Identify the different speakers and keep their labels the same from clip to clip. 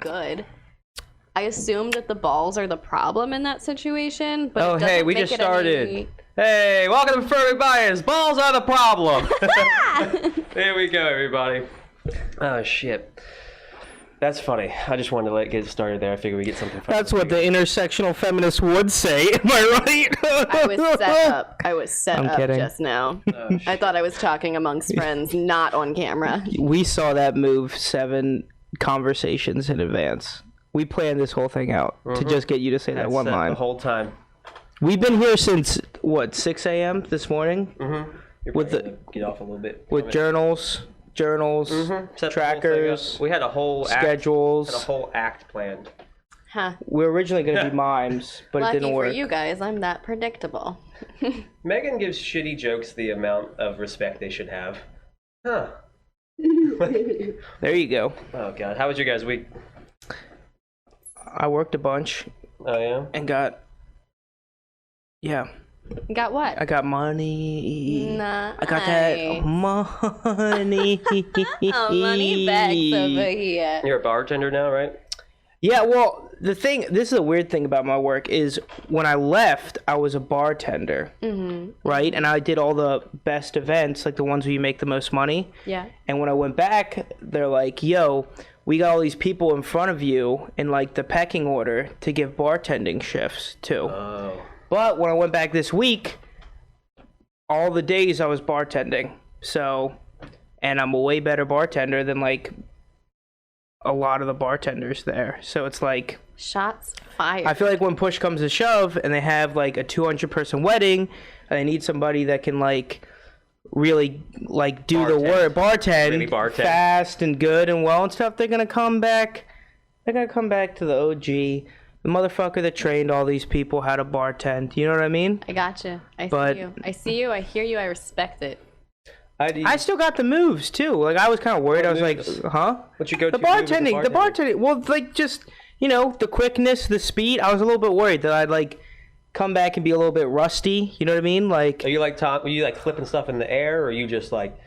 Speaker 1: good. I assume that the balls are the problem in that situation, but
Speaker 2: Oh, hey, we just started. Hey, welcome to Perfect Bias. Balls are the problem. There we go, everybody. Oh, shit. That's funny. I just wanted to get started there. I figured we'd get something funny.
Speaker 3: That's what the intersectional feminist would say. Am I right?
Speaker 1: I was set up
Speaker 3: kidding.
Speaker 1: just now. I thought I was talking amongst friends, not on camera.
Speaker 3: We saw that move 7 conversations in advance. We planned this whole thing out to just get you to say that one line.
Speaker 2: The whole time.
Speaker 3: We've been here since, what, 6 a.m. this morning?
Speaker 2: You're
Speaker 3: With
Speaker 2: probably gonna get off a little bit.
Speaker 3: With journals,
Speaker 2: Set the whole thing
Speaker 3: trackers,
Speaker 2: up. We had a whole
Speaker 3: schedules.
Speaker 2: Had a whole act planned.
Speaker 1: Huh.
Speaker 3: We were originally going to be mimes, but
Speaker 1: Lucky
Speaker 3: it didn't
Speaker 1: for
Speaker 3: work.
Speaker 1: you guys, I'm that predictable.
Speaker 2: Megan gives shitty jokes the amount of respect they should have. Huh.
Speaker 3: There you go.
Speaker 2: Oh, God. How was your guys' week?
Speaker 3: I worked a bunch
Speaker 2: Oh, yeah?
Speaker 3: and got,
Speaker 1: Got what?
Speaker 3: I got money.
Speaker 1: Nice.
Speaker 3: I got that money.
Speaker 1: Oh, money bags over here.
Speaker 2: You're a bartender now, right?
Speaker 3: Yeah, well, this is a weird thing about my work is when I left, I was a bartender, right? And I did all the best events, like the ones where you make the most money.
Speaker 1: Yeah.
Speaker 3: And when I went back, they're like, yo, we got all these people in front of you in like the pecking order to give bartending shifts to.
Speaker 2: Oh.
Speaker 3: But when I went back this week, all the days I was bartending. So, and I'm a way better bartender than like a lot of the bartenders there. So it's like,
Speaker 1: Shots fired.
Speaker 3: I feel like when push comes to shove and they have like a 200-person wedding and they need somebody that can like really like do the work,
Speaker 2: Really
Speaker 3: bartend
Speaker 2: bartend.
Speaker 3: fast and good and well and stuff, they're going to come back. They're going to come back to the OG, the motherfucker that trained all these people how to bartend. You know what I mean?
Speaker 1: I gotcha.
Speaker 3: But-
Speaker 1: See you. I see you. I hear you. I respect it.
Speaker 3: I still got the moves too. Like I was kind of worried. I was
Speaker 2: moves?
Speaker 3: like, huh?
Speaker 2: What's your go-to
Speaker 3: The bartending. Well, like just the quickness, the speed. I was a little bit worried that I'd like come back and be a little bit rusty. You know what I mean? Like
Speaker 2: Are you like were you like flipping stuff in the air, or are you just like?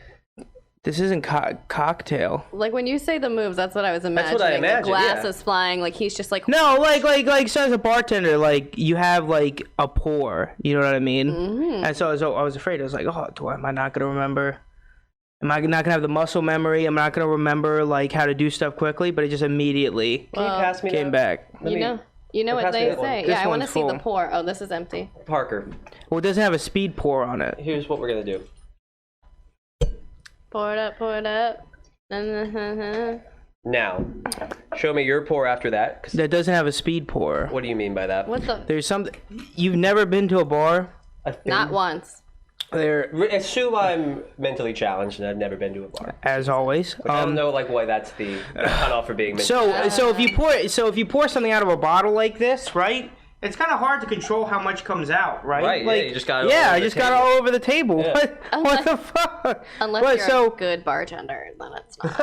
Speaker 3: this isn't cocktail.
Speaker 1: Like when you say the moves, that's what I was imagining.
Speaker 2: what I imagine,
Speaker 1: The glass
Speaker 2: yeah.
Speaker 1: is flying. Like he's just like.
Speaker 3: No, like so as a bartender, like you have like a pour. You know what I mean? And so I was afraid. I was like, oh, am I not gonna remember? Am I not gonna have the muscle memory? I'm not gonna remember like how to do stuff quickly. But it just immediately
Speaker 2: Can you pass me
Speaker 3: came
Speaker 2: that?
Speaker 3: back.
Speaker 1: You know what
Speaker 2: pass me
Speaker 1: they
Speaker 2: that one.
Speaker 1: say.
Speaker 3: This
Speaker 1: Yeah, I want to
Speaker 3: one's
Speaker 1: see the
Speaker 3: full.
Speaker 1: pour. Oh, this is empty.
Speaker 2: Parker,
Speaker 3: Well, it doesn't have a speed pour on it.
Speaker 2: here's what we're gonna do.
Speaker 1: Pour it up. Pour it up.
Speaker 2: Now, show me your pour after that. 'Cause
Speaker 3: That doesn't have a speed pour.
Speaker 2: what do you mean by that?
Speaker 1: What the?
Speaker 3: There's something. You've never been to a bar?
Speaker 1: Not once.
Speaker 3: There,
Speaker 2: Assume I'm mentally challenged and I've never been to a bar.
Speaker 3: as always.
Speaker 2: I don't know like why that's the cutoff for being mentally.
Speaker 3: So if you pour something out of a bottle like this, right? It's kind of hard to control how much comes out, right?
Speaker 2: Right, yeah,
Speaker 3: Like,
Speaker 2: you just got it all
Speaker 3: yeah,
Speaker 2: over
Speaker 3: I
Speaker 2: the
Speaker 3: just got it
Speaker 2: table.
Speaker 3: all over the table.
Speaker 2: Yeah.
Speaker 3: What the fuck?
Speaker 1: Unless
Speaker 3: But
Speaker 1: you're
Speaker 3: so,
Speaker 1: a good bartender, then it's not.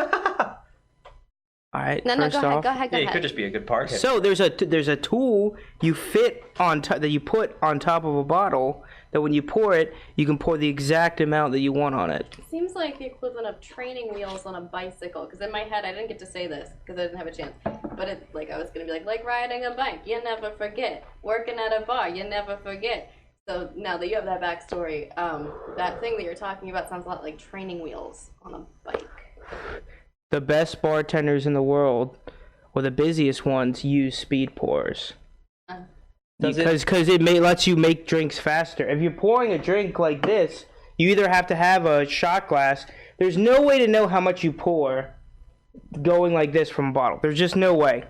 Speaker 3: all right.
Speaker 1: No,
Speaker 3: first
Speaker 1: go ahead.
Speaker 3: off,
Speaker 1: Go ahead. Go
Speaker 2: Yeah, you
Speaker 1: ahead.
Speaker 2: could just be a good bartender.
Speaker 3: So there's a tool you fit on that you put on top of a bottle that when you pour it, you can pour the exact amount that you want on it.
Speaker 1: Seems like the equivalent of training wheels on a bicycle. Because in my head, I didn't get to say this because I didn't have a chance. But it, like I was gonna be like riding a bike, you never forget. Working at a bar, you never forget. So now that you have that backstory, that thing that you're talking about sounds a lot like training wheels on a bike.
Speaker 3: The best bartenders in the world, or the busiest ones, use speed pours. Because it lets you make drinks faster. If you're pouring a drink like this, you either have to have a shot glass. There's no way to know how much you pour going like this from a bottle. There's just no way.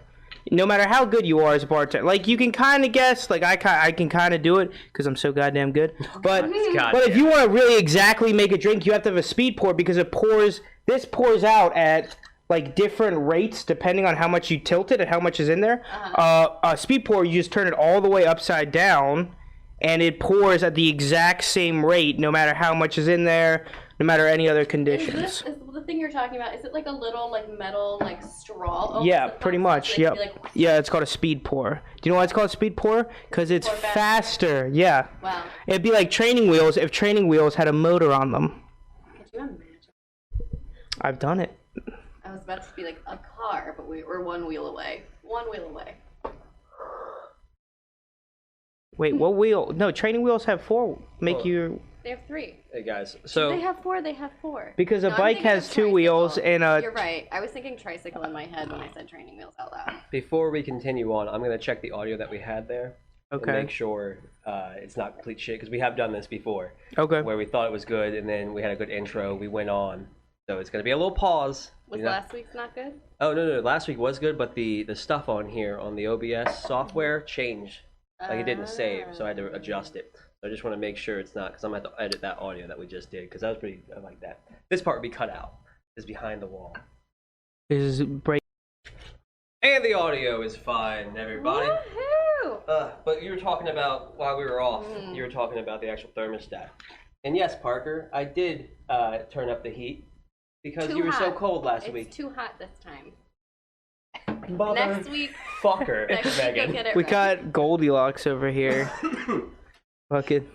Speaker 3: No matter how good you are as a bartender, like you can kind of guess. Like I can kind of do it because I'm so goddamn good. But if you want to really exactly make a drink, you have to have a speed pour because it pours. This pours out at like different rates depending on how much you tilt it and how much is in there. A speed pour, you just turn it all the way upside down, and it pours at the exact same rate, no matter how much is in there, no matter any other conditions.
Speaker 1: Is the thing you're talking about? Is it like a little like metal like straw? Oh,
Speaker 3: Yeah,
Speaker 1: it's a
Speaker 3: pretty
Speaker 1: fun
Speaker 3: much.
Speaker 1: stuff,
Speaker 3: Yep.
Speaker 1: like, you, like,
Speaker 3: Yeah, it's called a speed pour. Do you know why it's called a speed pour? Because it's
Speaker 1: Pour
Speaker 3: faster. Yeah.
Speaker 1: Wow.
Speaker 3: It'd be like training wheels if training wheels had a motor on them.
Speaker 1: Could you imagine?
Speaker 3: I've done it.
Speaker 1: I was about to be like a car, but we were one wheel away. One wheel away.
Speaker 3: Wait, what wheel? No, training wheels have 4. Make you...
Speaker 1: They have 3.
Speaker 2: Hey guys, so
Speaker 1: They have 4. They have 4.
Speaker 3: Because a
Speaker 1: No, I'm
Speaker 3: bike
Speaker 1: thinking
Speaker 3: has
Speaker 1: of
Speaker 3: 2 wheels
Speaker 1: tricycle.
Speaker 3: and a...
Speaker 1: You're right. I was thinking tricycle in my head when I said training wheels out loud.
Speaker 2: before we continue on, I'm gonna check the audio that we had there. And
Speaker 3: Okay.
Speaker 2: make sure it's not complete shit, because we have done this before.
Speaker 3: Okay.
Speaker 2: Where we thought it was good, and then we had a good intro, we went on. So it's gonna be a little pause.
Speaker 1: Was
Speaker 2: You know?
Speaker 1: last week's not good?
Speaker 2: Oh, no, last week was good, but the stuff on here, on the OBS software, changed. Like, it didn't save, so I had to adjust it. So I just want to make sure it's not, because I'm going to have to edit that audio that we just did, because that was pretty, I like that. This part would be cut out. Is behind the wall.
Speaker 3: This is break.
Speaker 2: And the audio is fine, everybody.
Speaker 1: Woohoo!
Speaker 2: But you were talking about, while we were off, you were talking about the actual thermostat. And yes, Parker, I did turn up the heat, because
Speaker 1: Too
Speaker 2: you were so
Speaker 1: hot.
Speaker 2: cold last
Speaker 1: It's
Speaker 2: week.
Speaker 1: too hot this time.
Speaker 2: Mother
Speaker 1: Next week,
Speaker 2: fucker,
Speaker 1: next week you'll
Speaker 2: Megan.
Speaker 1: get it
Speaker 3: We
Speaker 1: right.
Speaker 3: got Goldilocks over here. Fucking.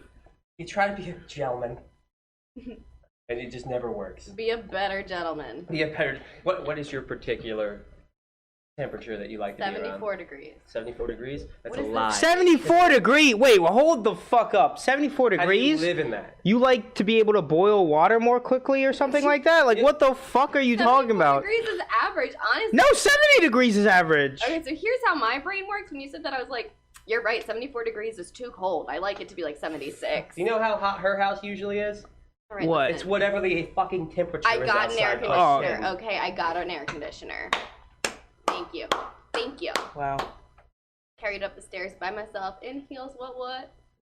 Speaker 2: You try to be a gentleman, and it just never works.
Speaker 1: Be a better gentleman.
Speaker 2: Be a better. What is your particular temperature that you like to be around?
Speaker 1: 74 degrees.
Speaker 2: 74 degrees? That's
Speaker 1: What
Speaker 2: a
Speaker 1: is
Speaker 2: lie.
Speaker 1: this?
Speaker 3: 74 degree. Wait, well, hold the fuck up. 74
Speaker 2: How do you
Speaker 3: degrees?
Speaker 2: live in that?
Speaker 3: You like to be able to boil water more quickly or something like that? Like, what the fuck are you talking
Speaker 1: 74
Speaker 3: about?
Speaker 1: degrees is average, honestly.
Speaker 3: No, 70 degrees is average.
Speaker 1: Okay, so here's how my brain works. When you said that, I was like, you're right, 74 degrees is too cold. I like it to be like 76.
Speaker 2: You know how hot her house usually is?
Speaker 1: All right,
Speaker 3: What?
Speaker 1: listen.
Speaker 2: It's whatever the fucking temperature
Speaker 1: I
Speaker 2: is
Speaker 1: got an air
Speaker 2: outside.
Speaker 1: conditioner. Okay, I got an air conditioner. Thank you. Thank you.
Speaker 3: Wow.
Speaker 1: Carried up the stairs by myself in heels. What?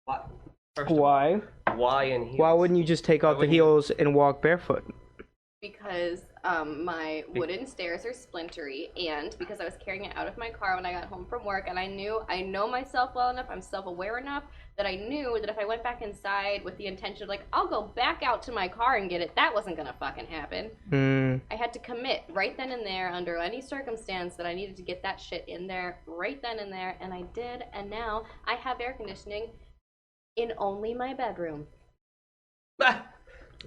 Speaker 2: What? First of all,
Speaker 3: Why?
Speaker 2: why in here?
Speaker 3: Why wouldn't you just take off the
Speaker 2: wouldn't you-
Speaker 3: heels and walk barefoot?
Speaker 1: Because my wooden stairs are splintery, and because I was carrying it out of my car when I got home from work, and I know myself well enough, I'm self-aware enough that I knew that if I went back inside with the intention of like, I'll go back out to my car and get it, that wasn't gonna fucking happen. I had to commit right then and there under any circumstance that I needed to get that shit in there right then and there, and I did, and now I have air conditioning in only my bedroom.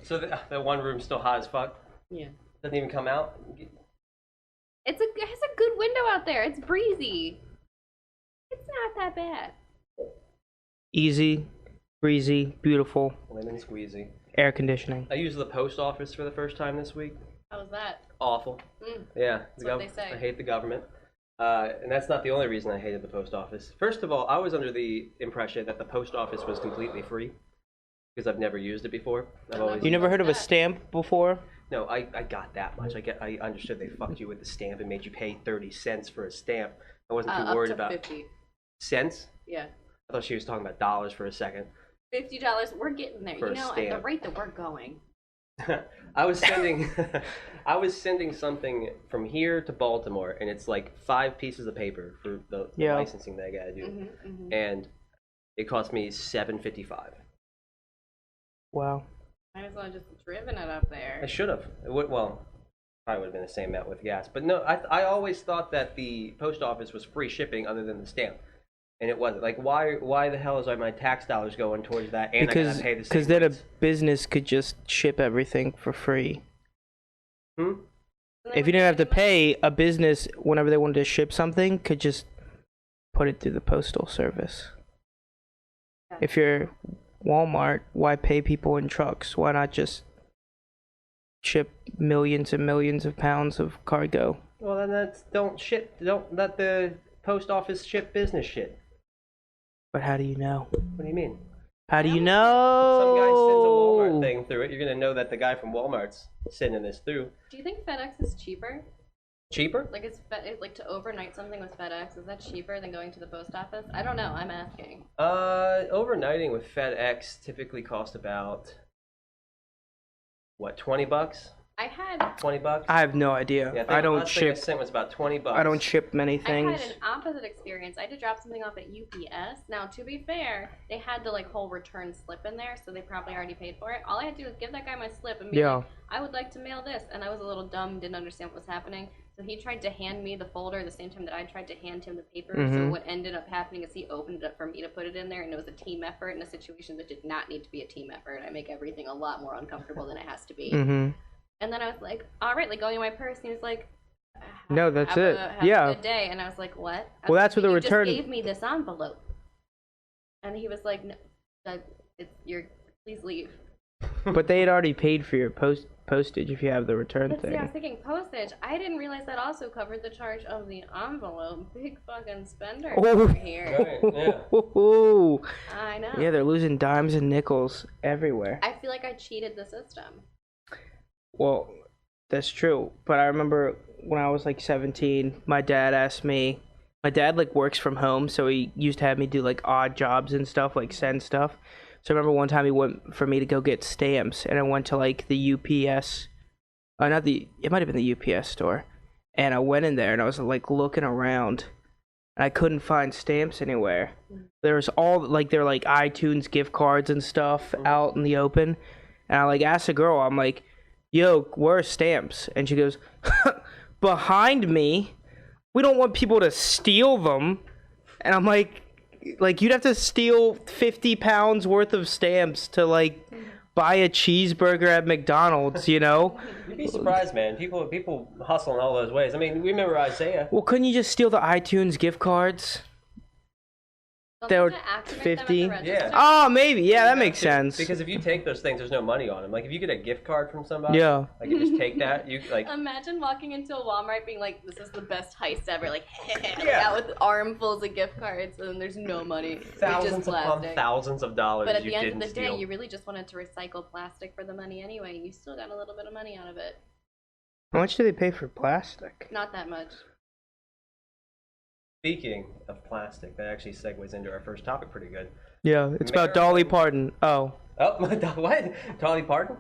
Speaker 2: So the one room's still hot as fuck?
Speaker 1: Yeah.
Speaker 2: Doesn't even come out?
Speaker 1: It has a good window out there. It's breezy. It's not that bad.
Speaker 3: Easy, breezy, beautiful,
Speaker 2: Lemon squeezy.
Speaker 3: air conditioning.
Speaker 2: I used the post office for the first time this week.
Speaker 1: How was that?
Speaker 2: Awful. Yeah.
Speaker 1: That's what they say.
Speaker 2: I hate the government. And that's not the only reason I hated the post office. First of all, I was under the impression that the post office was completely free. Because I've never used it before.
Speaker 3: You never heard of a stamp before?
Speaker 2: No, I got that much. I understood they fucked you with the stamp and made you pay 30 cents for a stamp. I wasn't too worried
Speaker 1: up to
Speaker 2: about
Speaker 1: 50.
Speaker 2: cents.
Speaker 1: Yeah.
Speaker 2: I thought she was talking about dollars for a second.
Speaker 1: $50. We're getting there.
Speaker 2: For
Speaker 1: You
Speaker 2: a
Speaker 1: know, at the
Speaker 2: stamp.
Speaker 1: rate that we're going.
Speaker 2: I was sending something from here to Baltimore, and it's like 5 pieces of paper for the licensing that I gotta do, and it cost me $7.55.
Speaker 3: Wow.
Speaker 1: Might as well have just driven it up there.
Speaker 2: I should have. Well, probably would have been the same amount with gas, but no. I always thought that the post office was free shipping, other than the stamp, and it wasn't. Like, why the hell is my tax dollars going towards that? And I gotta pay the same.
Speaker 3: Because then a
Speaker 2: rates?
Speaker 3: business could just ship everything for free.
Speaker 2: Hmm?
Speaker 3: If you didn't have to pay, a business, whenever they wanted to ship something, could just put it through the postal service.
Speaker 1: Yeah.
Speaker 3: If you're Walmart, why pay people in trucks? Why not just ship millions and millions of pounds of cargo?
Speaker 2: Well, then don't let the post office ship business shit.
Speaker 3: But how do you know?
Speaker 2: What do you mean?
Speaker 3: How do you know?
Speaker 2: Some guy sends a Walmart thing through it. You're gonna know that the guy from Walmart's sending this through.
Speaker 1: Do you think FedEx is cheaper?
Speaker 2: Cheaper?
Speaker 1: Like, like to overnight something with FedEx, is that cheaper than going to the post office? I don't know. I'm asking.
Speaker 2: Overnighting with FedEx typically cost about what, $20?
Speaker 1: I had
Speaker 2: $20?
Speaker 3: I have no idea.
Speaker 2: Yeah,
Speaker 3: I don't
Speaker 2: last thing I
Speaker 3: ship.
Speaker 2: sent was about $20.
Speaker 3: I don't ship many
Speaker 1: I
Speaker 3: things.
Speaker 1: had an opposite experience. I had to drop something off at UPS. Now, to be fair, they had the like whole return slip in there, so they probably already paid for it. All I had to do was give that guy my slip and be like, I would like to mail this. And I was a little dumb, didn't understand what was happening. So he tried to hand me the folder the same time that I tried to hand him the paper. So what ended up happening is he opened it up for me to put it in there, and it was a team effort in a situation that did not need to be a team effort. I make everything a lot more uncomfortable than it has to be. And then I was like, all right, like going in my purse. And he was like,
Speaker 3: No, that's
Speaker 1: have
Speaker 3: it.
Speaker 1: have
Speaker 3: Yeah.
Speaker 1: a good day. And I was like, what? I
Speaker 3: Well,
Speaker 1: was
Speaker 3: that's
Speaker 1: like,
Speaker 3: what the
Speaker 1: "You
Speaker 3: return-
Speaker 1: just gave me this envelope. And he was like, no, please leave.
Speaker 3: But they had already paid for your postage if you have the return
Speaker 1: But see, I was
Speaker 3: thing.
Speaker 1: thinking postage. I didn't realize that also covered the charge of the envelope. Big fucking spender
Speaker 3: Oh.
Speaker 1: over here.
Speaker 2: Right, yeah.
Speaker 1: I know.
Speaker 3: Yeah, they're losing dimes and nickels everywhere.
Speaker 1: I feel like I cheated the system.
Speaker 3: Well, that's true. But I remember when I was like 17, my dad asked me. My dad like works from home, so he used to have me do like odd jobs and stuff, like send stuff. So I remember one time he went for me to go get stamps, and I went to like the UPS. It might have been the UPS store, and I went in there and I was like looking around, and I couldn't find stamps anywhere. There was they're like iTunes gift cards and stuff out in the open, and I like asked a girl, I'm like, "Yo, where are stamps?" And she goes, "Behind me. We don't want people to steal them." And I'm like you'd have to steal 50 pounds worth of stamps to like buy a cheeseburger at McDonald's, you know?
Speaker 2: You'd be surprised, man. People hustle in all those ways. I mean, we remember Isaiah.
Speaker 3: Well, couldn't you just steal the iTunes gift cards?
Speaker 1: Don't
Speaker 3: They
Speaker 1: they
Speaker 3: were
Speaker 1: have to activate
Speaker 3: 50?
Speaker 1: them at the register?
Speaker 3: Oh, maybe. Yeah, that makes sense.
Speaker 2: Because if you take those things, there's no money on them. Like if you get a gift card from somebody,
Speaker 3: Yeah.
Speaker 2: like you just take that. You like
Speaker 1: Imagine walking into a Walmart being like, this is the best heist ever. Like, like
Speaker 2: Yeah.
Speaker 1: out with armfuls of gift cards and there's no money. It's just
Speaker 2: thousands upon
Speaker 1: plastic.
Speaker 2: thousands of dollars.
Speaker 1: But at
Speaker 2: you
Speaker 1: the end
Speaker 2: didn't
Speaker 1: of the day,
Speaker 2: steal.
Speaker 1: you really just wanted to recycle plastic for the money anyway. You still got a little bit of money out of it.
Speaker 3: How much do they pay for plastic?
Speaker 1: Not that much.
Speaker 2: Speaking of plastic, that actually segues into our first topic pretty good.
Speaker 3: Yeah, it's about Dolly Parton. Oh.
Speaker 2: Oh, what? Dolly Parton?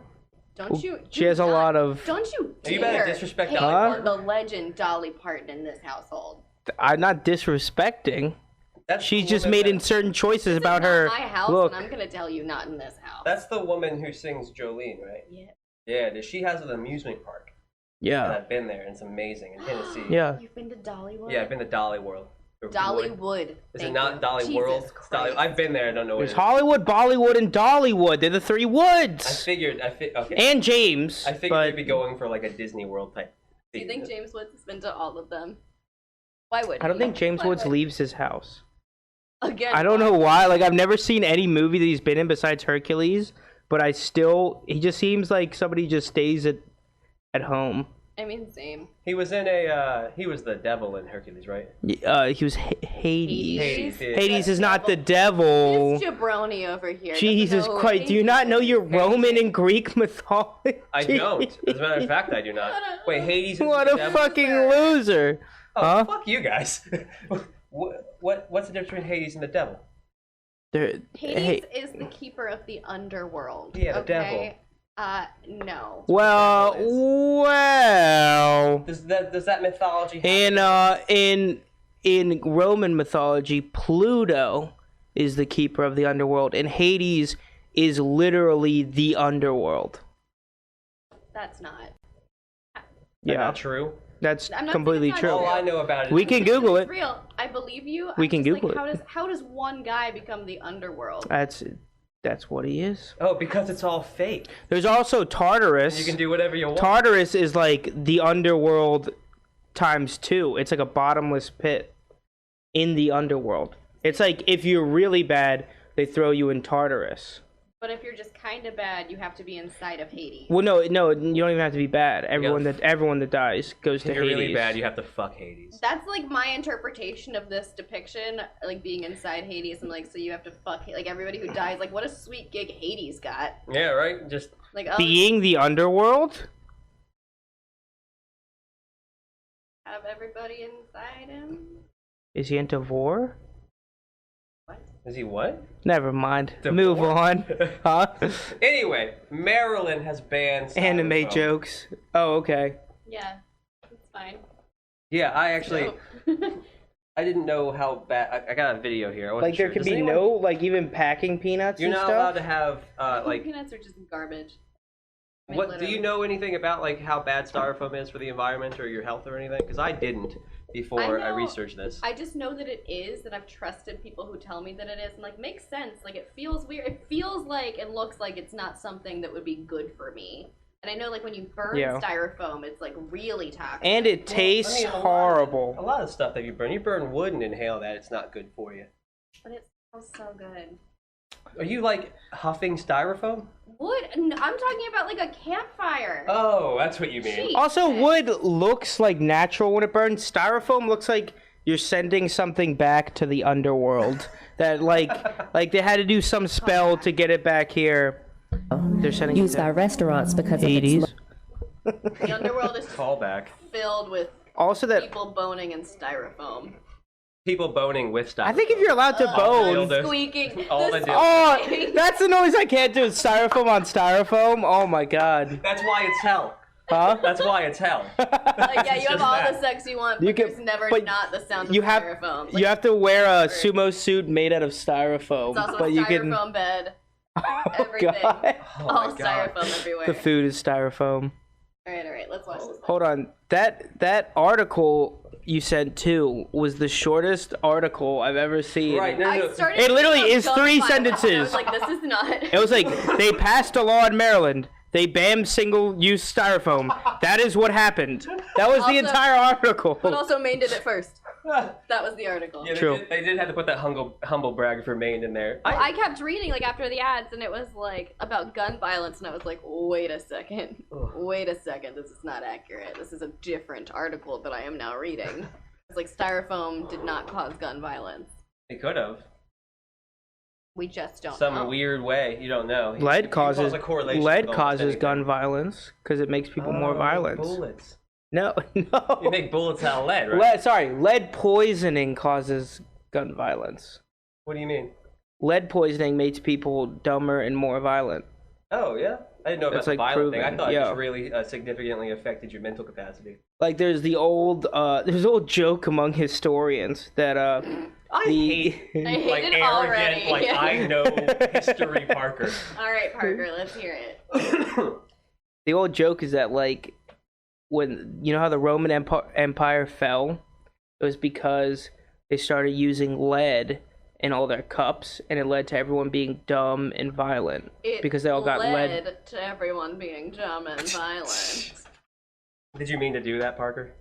Speaker 1: Don't you?
Speaker 3: She has a lot of...
Speaker 1: Don't you
Speaker 2: You better
Speaker 1: dare
Speaker 2: disrespect
Speaker 1: hate
Speaker 2: Dolly
Speaker 1: on
Speaker 3: Parton.
Speaker 1: the legend Dolly Parton in this household.
Speaker 3: I'm not disrespecting.
Speaker 2: That's
Speaker 3: She's
Speaker 2: the
Speaker 3: just
Speaker 2: woman
Speaker 3: made
Speaker 2: that-
Speaker 3: in certain choices
Speaker 1: This
Speaker 3: about
Speaker 1: is
Speaker 3: her
Speaker 1: not my house,
Speaker 3: look.
Speaker 1: and I'm gonna tell you, not in this house.
Speaker 2: That's the woman who sings Jolene, right?
Speaker 1: Yeah.
Speaker 2: Yeah, she has an amusement park. And
Speaker 3: Yeah.
Speaker 2: I've been there, and it's amazing in Tennessee.
Speaker 3: Yeah.
Speaker 1: You've been to Dollywood?
Speaker 2: Yeah, I've been to Dolly World. Or
Speaker 1: Dollywood.
Speaker 2: Is
Speaker 1: Thank
Speaker 2: it not
Speaker 1: you.
Speaker 2: Dolly
Speaker 1: Jesus
Speaker 2: World? It's Dolly.
Speaker 1: Christ.
Speaker 2: I've been there. I don't know what
Speaker 3: There's
Speaker 2: it is.
Speaker 3: Hollywood, Bollywood, and Dollywood. They're the three
Speaker 2: I
Speaker 3: woods.
Speaker 2: figured. Okay.
Speaker 3: And James.
Speaker 2: I figured
Speaker 3: but
Speaker 2: they'd be going for like a Disney World type.
Speaker 1: Do you
Speaker 2: theme.
Speaker 1: think James Woods has been to all of them? Why would
Speaker 3: I don't
Speaker 1: he?
Speaker 3: think James
Speaker 1: Why
Speaker 3: Woods
Speaker 1: would-
Speaker 3: leaves his house.
Speaker 1: Again.
Speaker 3: I don't know why. Like, I've never seen any movie that he's been in besides Hercules, but he just seems like somebody just stays at home.
Speaker 1: I mean, same.
Speaker 2: He was in he was the devil in Hercules, right?
Speaker 3: He was Hades.
Speaker 2: Hades, yeah.
Speaker 3: Hades is not the devil.
Speaker 1: This jabroni over here. doesn't
Speaker 3: Jesus
Speaker 1: know
Speaker 3: Christ, do you not know your Roman and Greek mythology?
Speaker 2: I don't. As a matter of fact, I do not. Wait, Hades is
Speaker 3: What
Speaker 2: the
Speaker 3: a
Speaker 2: devil?
Speaker 3: fucking loser.
Speaker 2: Oh,
Speaker 3: Huh?
Speaker 2: fuck you guys. What's the difference between Hades and the devil?
Speaker 3: Hades
Speaker 1: Hades is the keeper of the underworld.
Speaker 2: Yeah, the
Speaker 1: okay? No.
Speaker 3: Well,
Speaker 2: Does that mythology have
Speaker 3: in Roman mythology, Pluto is the keeper of the underworld, and Hades is literally the underworld.
Speaker 1: That's not.
Speaker 3: Yeah,
Speaker 2: not true?
Speaker 3: that's
Speaker 1: I'm not
Speaker 3: completely
Speaker 1: saying it's
Speaker 3: true.
Speaker 1: not
Speaker 2: All I know about it
Speaker 3: We
Speaker 2: is
Speaker 3: can Google
Speaker 1: It's
Speaker 3: it.
Speaker 1: real. I believe you.
Speaker 3: We
Speaker 1: I'm
Speaker 3: can
Speaker 1: just
Speaker 3: Google
Speaker 1: like,
Speaker 3: it.
Speaker 1: How does one guy become the underworld?
Speaker 3: That's what he is.
Speaker 2: Oh, because it's all fake.
Speaker 3: There's also Tartarus.
Speaker 2: You can do whatever you want.
Speaker 3: Tartarus is like the underworld times 2. It's like a bottomless pit in the underworld. It's like if you're really bad, they throw you in Tartarus.
Speaker 1: But if you're just kind of bad, you have to be inside of Hades.
Speaker 3: Well, no, you don't even have to be bad. Everyone that dies goes
Speaker 2: if
Speaker 3: to
Speaker 2: you're
Speaker 3: Hades.
Speaker 2: really bad, you have to fuck Hades.
Speaker 1: That's like my interpretation of this depiction, like being inside Hades, and like so you have to fuck like everybody who dies. Like what a sweet gig Hades got.
Speaker 2: Yeah, right? Just
Speaker 1: Like oh,
Speaker 3: Being the underworld?
Speaker 1: have everybody inside him.
Speaker 3: Is he into vor?
Speaker 1: What?
Speaker 2: is he what?
Speaker 3: Never mind.
Speaker 2: The
Speaker 3: Move
Speaker 2: vor?
Speaker 3: on. Huh?
Speaker 2: Anyway, Maryland has banned
Speaker 3: Anime
Speaker 2: styrofoam.
Speaker 3: jokes. Oh, okay.
Speaker 1: Yeah, it's fine.
Speaker 2: Yeah, I actually
Speaker 1: No.
Speaker 2: I didn't know how bad. I got a video here. I wasn't
Speaker 3: Like there
Speaker 2: sure.
Speaker 3: could
Speaker 2: Does
Speaker 3: be
Speaker 2: anyone-
Speaker 3: no like even packing peanuts
Speaker 2: You're
Speaker 3: and
Speaker 2: not
Speaker 3: stuff.
Speaker 2: allowed to have like.
Speaker 1: peanuts are just garbage. I mean,
Speaker 2: What do
Speaker 1: literally.
Speaker 2: you know anything about like how bad styrofoam is for the environment or your health or anything? Because I didn't before I
Speaker 1: know-
Speaker 2: researched this.
Speaker 1: I just know that it is, that I've trusted people who tell me that it is, and like makes sense. Like it feels weird. It feels like and looks like it's not something that would be good for me. And I know, like, when you burn
Speaker 3: Yeah.
Speaker 1: styrofoam, it's, like, really toxic.
Speaker 3: And it tastes
Speaker 2: I mean,
Speaker 3: horrible.
Speaker 2: A lot of stuff that you burn wood and inhale that, it's not good for you.
Speaker 1: But it smells so good.
Speaker 2: Are you, like, huffing styrofoam?
Speaker 1: Wood? I'm talking about, like, a campfire.
Speaker 2: Oh, that's what you mean.
Speaker 1: Jeez.
Speaker 3: Also, wood looks like natural when it burns. Styrofoam looks like you're sending something back to the underworld. That like they had to do some spell to get it back here. They're sending
Speaker 4: Used
Speaker 3: it
Speaker 4: our restaurants because of its
Speaker 3: 80s.
Speaker 1: The underworld is
Speaker 2: Callback.
Speaker 1: filled with
Speaker 3: Also, that
Speaker 1: people boning in styrofoam.
Speaker 2: People boning with styrofoam.
Speaker 3: I think if you're allowed to bone.
Speaker 2: dildos.
Speaker 1: Squeaking.
Speaker 2: All
Speaker 1: The
Speaker 2: the dildos.
Speaker 3: Oh, that's the noise I can't do. Is styrofoam on styrofoam. Oh my god.
Speaker 2: That's why it's hell.
Speaker 3: Huh?
Speaker 2: That's why it's hell.
Speaker 1: Like, yeah, you
Speaker 2: It's
Speaker 1: have
Speaker 2: just
Speaker 1: all
Speaker 2: that.
Speaker 1: the sex you want, but
Speaker 3: You can-
Speaker 1: there's never
Speaker 3: but
Speaker 1: not the sound of
Speaker 3: You have
Speaker 1: styrofoam. Like,
Speaker 3: you have to wear a sumo suit made out of styrofoam,
Speaker 1: it's also
Speaker 3: but
Speaker 1: a
Speaker 3: you
Speaker 1: styrofoam
Speaker 3: can.
Speaker 1: bed.
Speaker 3: Oh
Speaker 1: Everything.
Speaker 3: god.
Speaker 2: Oh
Speaker 1: all
Speaker 2: my God.
Speaker 1: styrofoam everywhere.
Speaker 3: The food is styrofoam.
Speaker 1: All right, let's watch this.
Speaker 3: Hold on. That article you sent too was the shortest article I've ever seen.
Speaker 2: Right, no, no.
Speaker 1: I started
Speaker 3: It literally
Speaker 1: thinking
Speaker 3: is
Speaker 1: of
Speaker 3: 3
Speaker 1: gun violence, and I
Speaker 3: sentences.
Speaker 1: was like, this is not.
Speaker 3: It was like they passed a law in Maryland. They banned single-use styrofoam. That is what happened. That was the
Speaker 1: Also-
Speaker 3: entire article.
Speaker 1: But also Maine did it first. That was the article.
Speaker 2: Yeah,
Speaker 3: True.
Speaker 2: They did have to put that humble brag for Maine in there.
Speaker 1: I kept reading like after the ads, and it was like about gun violence, and I was like, wait a second, this is not accurate. This is a different article that I am now reading. It's like styrofoam did not cause gun violence.
Speaker 2: They could have.
Speaker 1: We just don't
Speaker 2: Some
Speaker 1: know.
Speaker 2: weird way. You don't know.
Speaker 3: Lead
Speaker 2: You cause
Speaker 3: causes
Speaker 2: a correlation
Speaker 3: lead
Speaker 2: with almost
Speaker 3: causes
Speaker 2: anything.
Speaker 3: gun violence because it makes people more
Speaker 2: Oh,
Speaker 3: violent.
Speaker 2: Bullets.
Speaker 3: No,
Speaker 2: You
Speaker 3: no.
Speaker 2: make bullets out of lead, right?
Speaker 3: Lead poisoning causes gun violence.
Speaker 2: What do you mean?
Speaker 3: Lead poisoning makes people dumber and more violent.
Speaker 2: Oh, yeah? I didn't know about
Speaker 3: That's,
Speaker 2: the
Speaker 3: like,
Speaker 2: violent thing. I
Speaker 3: proven,
Speaker 2: thought it
Speaker 3: yeah.
Speaker 2: just really significantly affected your mental capacity.
Speaker 3: Like there's the old joke among historians that
Speaker 2: I hate
Speaker 1: I hate
Speaker 2: like
Speaker 1: it
Speaker 2: arrogant,
Speaker 1: already.
Speaker 2: like I know history Parker.
Speaker 1: All right, Parker, let's hear it.
Speaker 3: the old joke is that like when you know how the Roman Empire fell, it was because they started using lead in all their cups, and it led to everyone being dumb and violent
Speaker 1: It
Speaker 3: because they all got lead.
Speaker 1: led to everyone being dumb and violent.
Speaker 2: Did you mean to do that, Parker?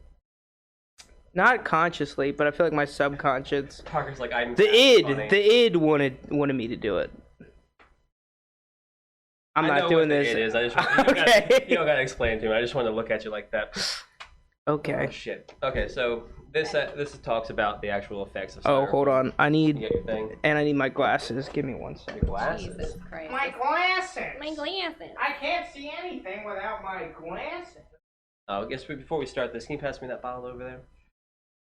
Speaker 3: Not consciously, but I feel like my subconscious,
Speaker 2: Parker's like, I'm
Speaker 3: the
Speaker 2: funny.
Speaker 3: id wanted me to do it. I'm
Speaker 2: I
Speaker 3: not
Speaker 2: know
Speaker 3: doing
Speaker 2: what
Speaker 3: this.
Speaker 2: It is. I just you don't
Speaker 3: Okay.
Speaker 2: gotta, you don't gotta explain it to me. I just want to look at you like that.
Speaker 3: Okay.
Speaker 2: Oh shit. Okay, so this talks about the actual effects of.
Speaker 3: Oh,
Speaker 2: styrofoam.
Speaker 3: hold on. I
Speaker 2: You
Speaker 3: need
Speaker 2: get your thing.
Speaker 3: and I need my glasses. Give me one second.
Speaker 2: Your glasses.
Speaker 1: Jesus Christ.
Speaker 3: glasses.
Speaker 1: My glasses.
Speaker 3: I can't see anything without my glasses.
Speaker 2: Oh, I guess before we start this, can you pass me that bottle over there?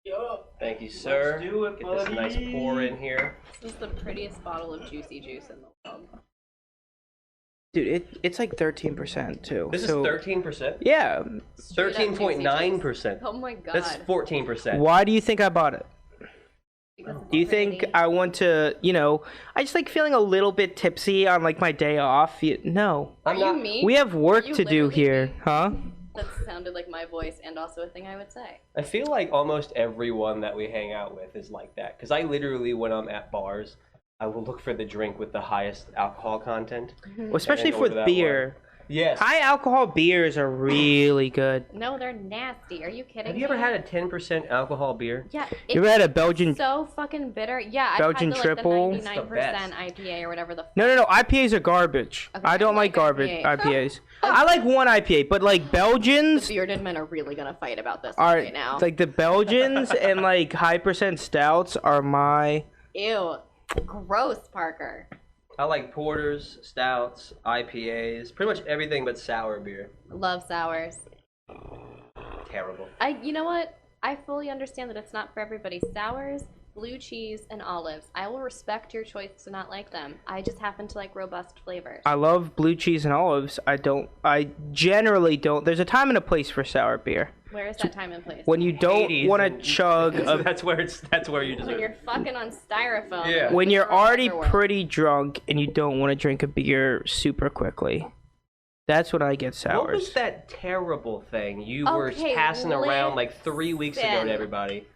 Speaker 3: Yup.
Speaker 2: Thank you, sir.
Speaker 3: Let's do it,
Speaker 2: Get this nice
Speaker 3: buddy.
Speaker 2: pour in here.
Speaker 1: This is the prettiest bottle of juicy juice in the world.
Speaker 3: Dude, it's like 13% too.
Speaker 2: This
Speaker 3: so,
Speaker 2: is 13%.
Speaker 3: Yeah.
Speaker 1: Straight up juicy
Speaker 2: 13.9%.
Speaker 1: Oh my god.
Speaker 2: That's 14%.
Speaker 3: Why do you think I bought it?
Speaker 1: Because it's
Speaker 3: Do you think
Speaker 1: pretty.
Speaker 3: I want to, I just like feeling a little bit tipsy on like my day off? No.
Speaker 1: Are
Speaker 2: I'm
Speaker 1: you
Speaker 2: not.
Speaker 1: me?
Speaker 3: We have work
Speaker 1: you
Speaker 3: to do
Speaker 1: literally
Speaker 3: here,
Speaker 1: me?
Speaker 3: huh?
Speaker 1: That sounded like my voice and also a thing I would say.
Speaker 2: I feel like almost everyone that we hang out with is like that. Because I literally, when I'm at bars, I will look for the drink with the highest alcohol content.
Speaker 3: Well, especially
Speaker 2: order
Speaker 3: for
Speaker 2: that
Speaker 3: beer.
Speaker 2: Yes.
Speaker 3: High alcohol beers are really good.
Speaker 1: No, they're nasty. Are you kidding
Speaker 2: Have you ever
Speaker 1: me?
Speaker 2: had a 10% alcohol beer?
Speaker 1: Yeah.
Speaker 3: You ever had a Belgian?
Speaker 1: so fucking bitter. Yeah,
Speaker 3: Belgian
Speaker 1: I've had
Speaker 3: triple?
Speaker 1: the
Speaker 2: It's the
Speaker 1: 99%
Speaker 2: best.
Speaker 1: IPA or whatever the
Speaker 3: No. IPAs are garbage.
Speaker 1: Okay,
Speaker 3: I don't
Speaker 1: I
Speaker 3: like
Speaker 1: like
Speaker 3: garbage
Speaker 1: IPA.
Speaker 3: IPAs. I like one IPA, but like Belgians
Speaker 1: bearded men are really gonna fight about this
Speaker 3: are
Speaker 1: right now.
Speaker 3: like the Belgians and like high percent stouts are my.
Speaker 1: Ew. Gross, Parker.
Speaker 2: I like porters, stouts, IPAs, pretty much everything but sour beer.
Speaker 1: Love sours.
Speaker 2: Terrible.
Speaker 1: You know what? I fully understand that it's not for everybody. Sours, blue cheese, and olives. I will respect your choice to not like them. I just happen to like robust flavors.
Speaker 3: I love blue cheese and olives. I generally don't. There's a time and a place for sour beer.
Speaker 1: Where is that time and place?
Speaker 3: When you don't
Speaker 2: 80s
Speaker 3: want to
Speaker 2: and-
Speaker 3: chug
Speaker 2: So
Speaker 3: a
Speaker 2: that's where you
Speaker 1: When
Speaker 2: deserve
Speaker 1: you're
Speaker 2: it.
Speaker 1: fucking on styrofoam.
Speaker 2: Yeah.
Speaker 1: and
Speaker 3: when you're
Speaker 1: looking for
Speaker 3: already
Speaker 1: underwear.
Speaker 3: pretty drunk and you don't want to drink a beer super quickly. That's when I get sours.
Speaker 2: What was that terrible thing you were
Speaker 1: Okay,
Speaker 2: passing around like 3 weeks ago
Speaker 1: listen.
Speaker 2: to everybody?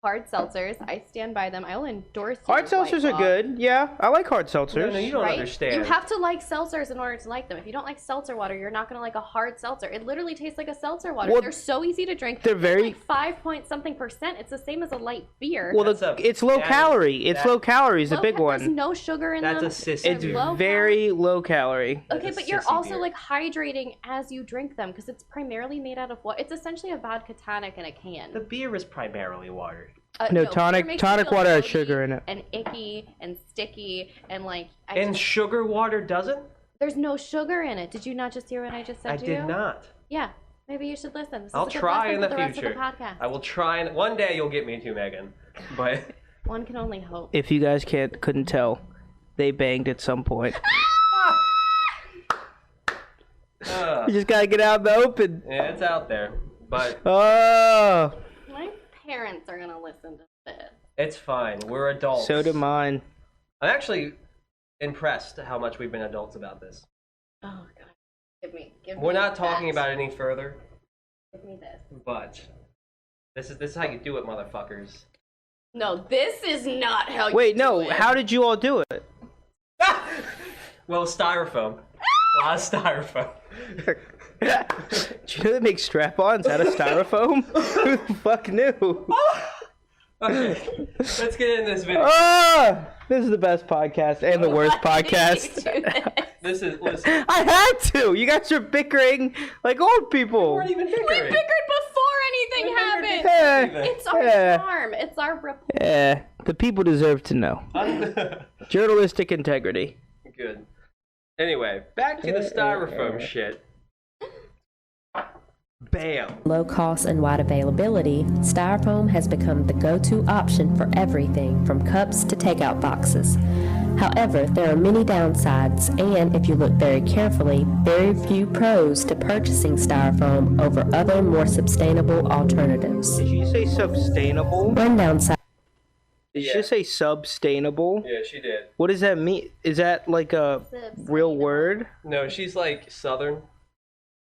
Speaker 1: Hard seltzers, I stand by them. I will endorse you.
Speaker 3: Hard seltzers are good. Yeah, I like hard seltzers.
Speaker 2: No, you don't understand.
Speaker 1: You have to like seltzers in order to like them. If you don't like seltzer water, you're not gonna like a hard seltzer. It literally tastes like a seltzer water.
Speaker 3: Well,
Speaker 1: they're so easy to drink.
Speaker 3: they're very
Speaker 1: like 5-point-something%. It's the same as a light beer.
Speaker 3: well. It's low calorie. It's low calorie is the big
Speaker 1: There's
Speaker 3: one.
Speaker 1: no sugar in
Speaker 2: That's
Speaker 1: them.
Speaker 2: a sissy.
Speaker 3: It's
Speaker 1: low
Speaker 3: very low calorie.
Speaker 1: Okay,
Speaker 2: That's a
Speaker 1: but you're
Speaker 2: sissy
Speaker 1: also
Speaker 2: beer.
Speaker 1: like hydrating as you drink them because it's primarily made out of what? It's essentially a vodka tonic in a can.
Speaker 2: The beer is primarily water.
Speaker 3: No,
Speaker 1: beer
Speaker 3: tonic
Speaker 1: makes you feel
Speaker 3: water has
Speaker 1: bloaty
Speaker 3: sugar in it.
Speaker 1: and icky and sticky and like.
Speaker 2: And sugar water doesn't?
Speaker 1: There's no sugar in it. Did you not just hear what I just said
Speaker 2: I
Speaker 1: to you?
Speaker 2: did not.
Speaker 1: Yeah, maybe you should listen. This
Speaker 2: I'll
Speaker 1: is a good
Speaker 2: try
Speaker 1: lesson
Speaker 2: in
Speaker 1: for
Speaker 2: the
Speaker 1: rest
Speaker 2: future.
Speaker 1: Of the podcast.
Speaker 2: I will try, and one day you'll get me to, Megan. But
Speaker 1: One can only hope.
Speaker 3: If you guys couldn't tell, they banged at some point. You just gotta get out in the open.
Speaker 2: yeah, it's out there. But
Speaker 3: Oh,
Speaker 1: My parents are gonna listen to this.
Speaker 2: it's fine. We're adults.
Speaker 3: so do mine.
Speaker 2: I'm actually impressed how much we've been adults about this.
Speaker 1: Oh god, give me.
Speaker 2: We're not talking
Speaker 1: that.
Speaker 2: about it any further,
Speaker 1: Give me this.
Speaker 2: but this is how you do it, motherfuckers.
Speaker 1: No, this is not how.
Speaker 3: Wait,
Speaker 1: you
Speaker 3: no.
Speaker 1: do it.
Speaker 3: How did you all do it?
Speaker 2: Well, styrofoam. A lot of styrofoam.
Speaker 3: Do you know they make strap-ons out of styrofoam? Who the fuck knew?
Speaker 2: Okay, let's get in this video.
Speaker 3: Ah, this is the best podcast and the worst
Speaker 1: Why did you
Speaker 3: podcast.
Speaker 1: do this?
Speaker 2: Listen.
Speaker 3: I had to. You guys are bickering like old people.
Speaker 2: We weren't even
Speaker 1: We
Speaker 2: bickering.
Speaker 1: bickered before anything happened.
Speaker 3: Eh,
Speaker 1: It's our
Speaker 3: eh,
Speaker 1: charm. It's our rapport.
Speaker 3: eh, the people deserve to know. Journalistic integrity.
Speaker 2: Good. Anyway, back to the styrofoam shit. Bam.
Speaker 4: Low cost and wide availability, Styrofoam has become the go-to option for everything from cups to takeout boxes. However, there are many downsides, and if you look very carefully, very few pros to purchasing Styrofoam over other more sustainable alternatives.
Speaker 3: Did you say sustainable?
Speaker 4: One downside
Speaker 3: Did you say substainable?
Speaker 2: Yeah, she did.
Speaker 3: What does that mean? Is that like a real word?
Speaker 2: No, she's like Southern.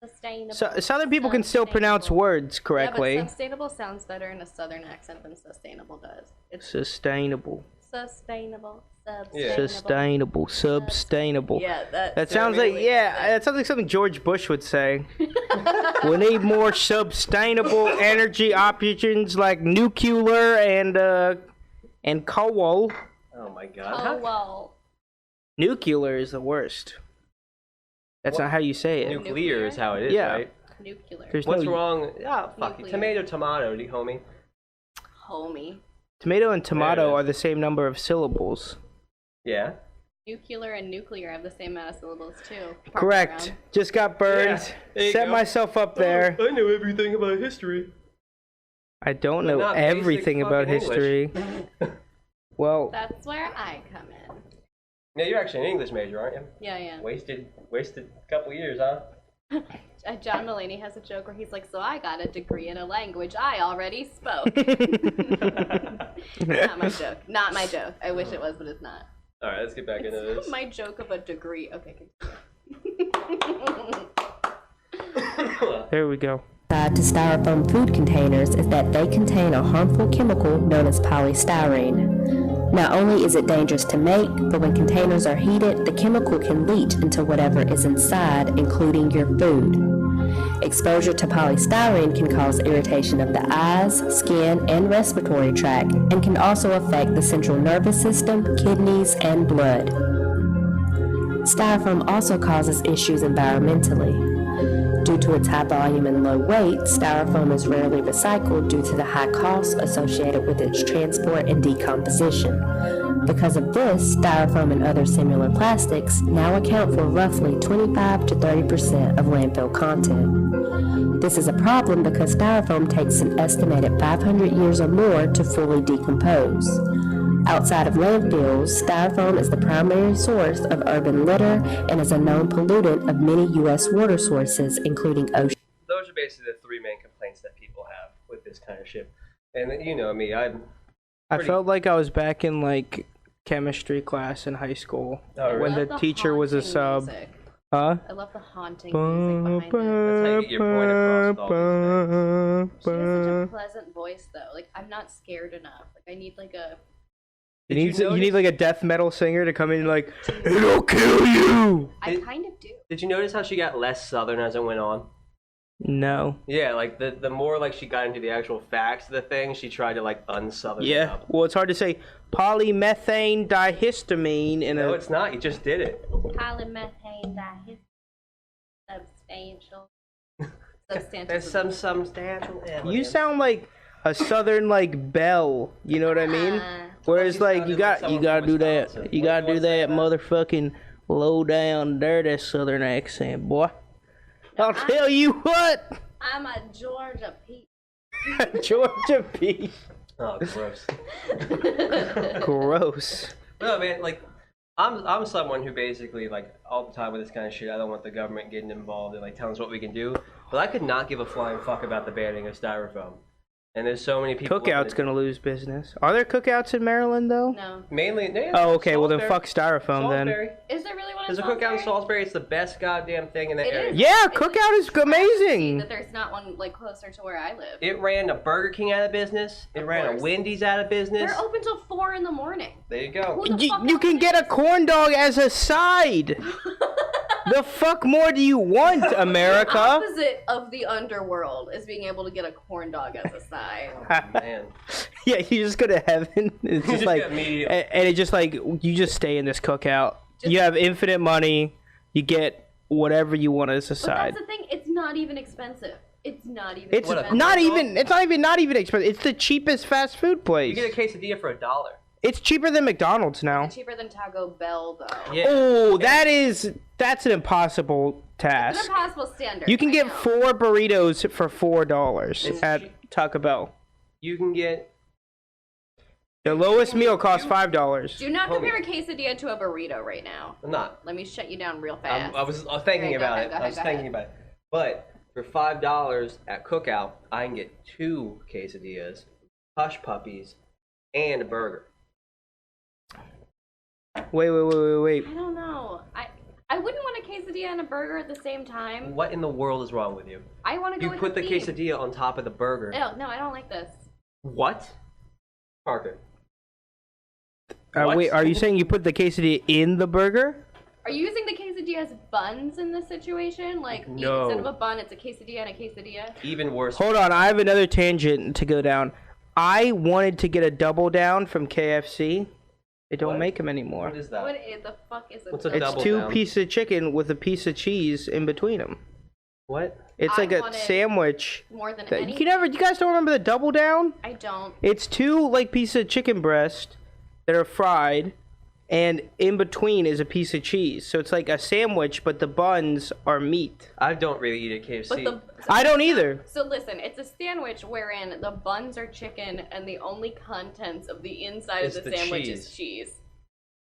Speaker 1: Sustainable.
Speaker 3: So, Southern people can still pronounce
Speaker 1: Sustainable.
Speaker 3: words correctly.
Speaker 1: Yeah, but sustainable sounds better in a southern accent than sustainable does. It's
Speaker 3: Sustainable.
Speaker 1: sustainable.
Speaker 2: Yeah.
Speaker 3: Sustainable. Substainable.
Speaker 1: Yeah,
Speaker 3: That sounds like that sounds like something George Bush would say. We need more sustainable energy options like nuclear and coal.
Speaker 2: Oh my god.
Speaker 1: Oh well.
Speaker 3: Nuclear is the worst. That's not how you say it.
Speaker 2: Nuclear is how it is,
Speaker 3: Yeah.
Speaker 2: right?
Speaker 1: Nuclear.
Speaker 3: There's
Speaker 2: What's
Speaker 3: no
Speaker 2: wrong? Ah, fuck it.
Speaker 1: Nuclear.
Speaker 2: Tomato, homie.
Speaker 1: Homie.
Speaker 3: tomato and
Speaker 2: There
Speaker 3: tomato
Speaker 2: it
Speaker 3: are
Speaker 2: is.
Speaker 3: the same number of syllables.
Speaker 2: Yeah.
Speaker 1: Nuclear and nuclear have the same amount of syllables too. Parked
Speaker 3: Correct.
Speaker 1: around.
Speaker 3: Just got burned.
Speaker 2: Yeah, there you
Speaker 3: Set
Speaker 2: go.
Speaker 3: myself up there.
Speaker 2: I know everything about history.
Speaker 3: I don't
Speaker 2: But
Speaker 3: know
Speaker 2: not basic
Speaker 3: everything about
Speaker 2: fucking
Speaker 3: history. Well,
Speaker 1: That's where I come in.
Speaker 2: Yeah, you're actually an English major, aren't you?
Speaker 1: Yeah, yeah.
Speaker 2: Wasted a couple years, huh?
Speaker 1: John Mulaney has a joke where he's like, "So I got a degree in a language I already spoke." Not my joke. Not my joke. I wish it was, but it's not.
Speaker 2: All right, let's get back into this.
Speaker 1: My joke of a degree. Okay.
Speaker 3: there we go.
Speaker 4: to Styrofoam food containers is that they contain a harmful chemical known as polystyrene. Not only is it dangerous to make, but when containers are heated, the chemical can leach into whatever is inside, including your food. Exposure to polystyrene can cause irritation of the eyes, skin, and respiratory tract, and can also affect the central nervous system, kidneys, and blood. Styrofoam also causes issues environmentally. Due to its high volume and low weight, Styrofoam is rarely recycled due to the high costs associated with its transport and decomposition. Because of this, Styrofoam and other similar plastics now account for roughly 25 to 30% of landfill content. This is a problem because Styrofoam takes an estimated 500 years or more to fully decompose. Outside of landfills, Styrofoam is the primary source of urban litter and is a known pollutant of many U.S. water sources, including oceans.
Speaker 2: Those are basically the three main complaints that people have with this kind of shit. And you know me,
Speaker 3: I felt like I was back in like chemistry class in high school
Speaker 2: Oh, really?
Speaker 3: when the
Speaker 1: Love
Speaker 3: teacher was a
Speaker 1: haunting
Speaker 3: sub.
Speaker 1: music.
Speaker 3: Huh?
Speaker 1: I love the haunting music behind it.
Speaker 2: That's how you get your point across with all these things.
Speaker 1: She has such a pleasant voice, though. Like, I'm not scared enough. Like, I need like a.
Speaker 3: You need like a death metal singer to come in and like, it'll kill you.
Speaker 1: I kind of do.
Speaker 2: Did you notice how she got less southern as it went on?
Speaker 3: No.
Speaker 2: Yeah, like the more like she got into the actual facts of the thing, she tried to like unsouthern it
Speaker 3: Yeah.
Speaker 2: up.
Speaker 3: Well, it's hard to say polymethane dihistamine in
Speaker 2: No,
Speaker 3: a.
Speaker 2: it's not. You just did it.
Speaker 1: Polymethane substantial. Substantial.
Speaker 2: There's some substantial evidence.
Speaker 3: You sound like a southern like belle. You know what I mean? Whereas
Speaker 2: You
Speaker 3: like
Speaker 2: sounded
Speaker 3: you
Speaker 2: like someone
Speaker 3: gotta
Speaker 2: from
Speaker 3: do that.
Speaker 2: Wisconsin.
Speaker 3: You
Speaker 2: What
Speaker 3: gotta
Speaker 2: do you
Speaker 3: do
Speaker 2: wanna say
Speaker 3: that
Speaker 2: about it?
Speaker 3: motherfucking low down dirty southern accent, boy. I'll tell you what.
Speaker 1: I'm a Georgia Pete.
Speaker 3: Georgia Pete.
Speaker 2: Oh, gross.
Speaker 3: Gross.
Speaker 2: No, man, like, I'm someone who basically, like, all the time with this kind of shit, I don't want the government getting involved and, like, telling us what we can do. But I could not give a flying fuck about the banning of styrofoam. And there's so many people...
Speaker 3: Cookout's gonna lose business. Are there cookouts in Maryland though?
Speaker 1: No.
Speaker 2: Mainly...
Speaker 3: Oh, okay. Well then, fuck styrofoam then.
Speaker 2: Salisbury.
Speaker 1: Is there really one
Speaker 2: There's
Speaker 1: in
Speaker 2: a cookout in
Speaker 1: Salisbury?
Speaker 2: Salisbury. It's the best goddamn thing in the
Speaker 1: It
Speaker 2: area.
Speaker 1: is.
Speaker 3: Yeah,
Speaker 1: It's
Speaker 3: cookout is amazing.
Speaker 1: That there's not one like closer to where I live.
Speaker 2: It ran a Burger King out of business. It
Speaker 1: Of
Speaker 2: ran a
Speaker 1: course.
Speaker 2: Wendy's out of business.
Speaker 1: They're open till 4 in the morning.
Speaker 2: There you go.
Speaker 1: Who the fuck
Speaker 3: You
Speaker 1: else
Speaker 3: can
Speaker 1: is-
Speaker 3: get a corn dog as a side. The fuck more do you want,
Speaker 1: The
Speaker 3: America?
Speaker 1: opposite of the underworld is being able to get a corn dog as a side.
Speaker 2: Man.
Speaker 3: Yeah, you just go to heaven. It's just
Speaker 2: just
Speaker 3: like,
Speaker 2: get meat.
Speaker 3: and it just like you just stay in this cookout. You have infinite money. You get whatever you want as a
Speaker 1: But
Speaker 3: side.
Speaker 1: that's the thing, it's not even expensive. It's not even
Speaker 3: It's
Speaker 1: expensive.
Speaker 3: not even. It's not even expensive. It's the cheapest fast food
Speaker 2: You
Speaker 3: place.
Speaker 2: get a quesadilla for $1.
Speaker 3: It's cheaper than McDonald's now.
Speaker 1: It's cheaper than Taco Bell, though.
Speaker 2: Yeah.
Speaker 3: Oh, that's an impossible
Speaker 1: It's an
Speaker 3: task.
Speaker 1: impossible standard.
Speaker 3: You can
Speaker 1: I
Speaker 3: get
Speaker 1: know.
Speaker 3: 4 burritos for $4
Speaker 2: It's
Speaker 3: at
Speaker 2: cheap.
Speaker 3: Taco Bell.
Speaker 2: You can get...
Speaker 3: The lowest meal costs $5.
Speaker 1: Do not
Speaker 2: Homie.
Speaker 1: compare a quesadilla to a burrito right now.
Speaker 2: I'm not.
Speaker 1: Let me shut you down real fast.
Speaker 2: I was thinking
Speaker 1: Okay, go
Speaker 2: about
Speaker 1: ahead,
Speaker 2: it.
Speaker 1: go ahead,
Speaker 2: I was
Speaker 1: go
Speaker 2: thinking
Speaker 1: ahead.
Speaker 2: about it. But for $5 at Cookout, I can get 2 quesadillas, hush puppies, and a burger.
Speaker 3: Wait.
Speaker 1: I don't know. I wouldn't want a quesadilla and a burger at the same time.
Speaker 2: What in the world is wrong with you?
Speaker 1: I want to go
Speaker 2: You
Speaker 1: with
Speaker 2: put the
Speaker 1: theme.
Speaker 2: quesadilla on top of the burger.
Speaker 1: Ew, no, I don't like this.
Speaker 2: What? Parker.
Speaker 3: Wait, are you saying you put the quesadilla in the burger?
Speaker 1: Are you using the quesadilla as buns in this situation? Like,
Speaker 2: No.
Speaker 1: instead of a bun, it's a quesadilla and a quesadilla?
Speaker 2: Even worse.
Speaker 3: Hold on, I have another tangent to go down. I wanted to get a double down from KFC. They don't
Speaker 2: What?
Speaker 3: make them anymore.
Speaker 2: What is that?
Speaker 1: What is the fuck is it?
Speaker 2: What's a
Speaker 3: It's
Speaker 2: double
Speaker 3: 2
Speaker 2: down?
Speaker 3: pieces of chicken with a piece of cheese in between them.
Speaker 2: What?
Speaker 3: It's
Speaker 1: I
Speaker 3: like a
Speaker 1: wanted
Speaker 3: sandwich.
Speaker 1: More than
Speaker 3: That,
Speaker 1: any.
Speaker 3: you guys don't remember the double down?
Speaker 1: I don't.
Speaker 3: It's 2 like pieces of chicken breast that are fried, and in between is a piece of cheese. So it's like a sandwich, but the buns are meat.
Speaker 2: I don't really eat at KFC.
Speaker 1: But
Speaker 3: I don't either.
Speaker 1: So listen, it's a sandwich wherein the buns are chicken and the only contents of the inside
Speaker 2: It's
Speaker 1: of the
Speaker 2: the
Speaker 1: sandwich
Speaker 2: cheese.
Speaker 1: is cheese.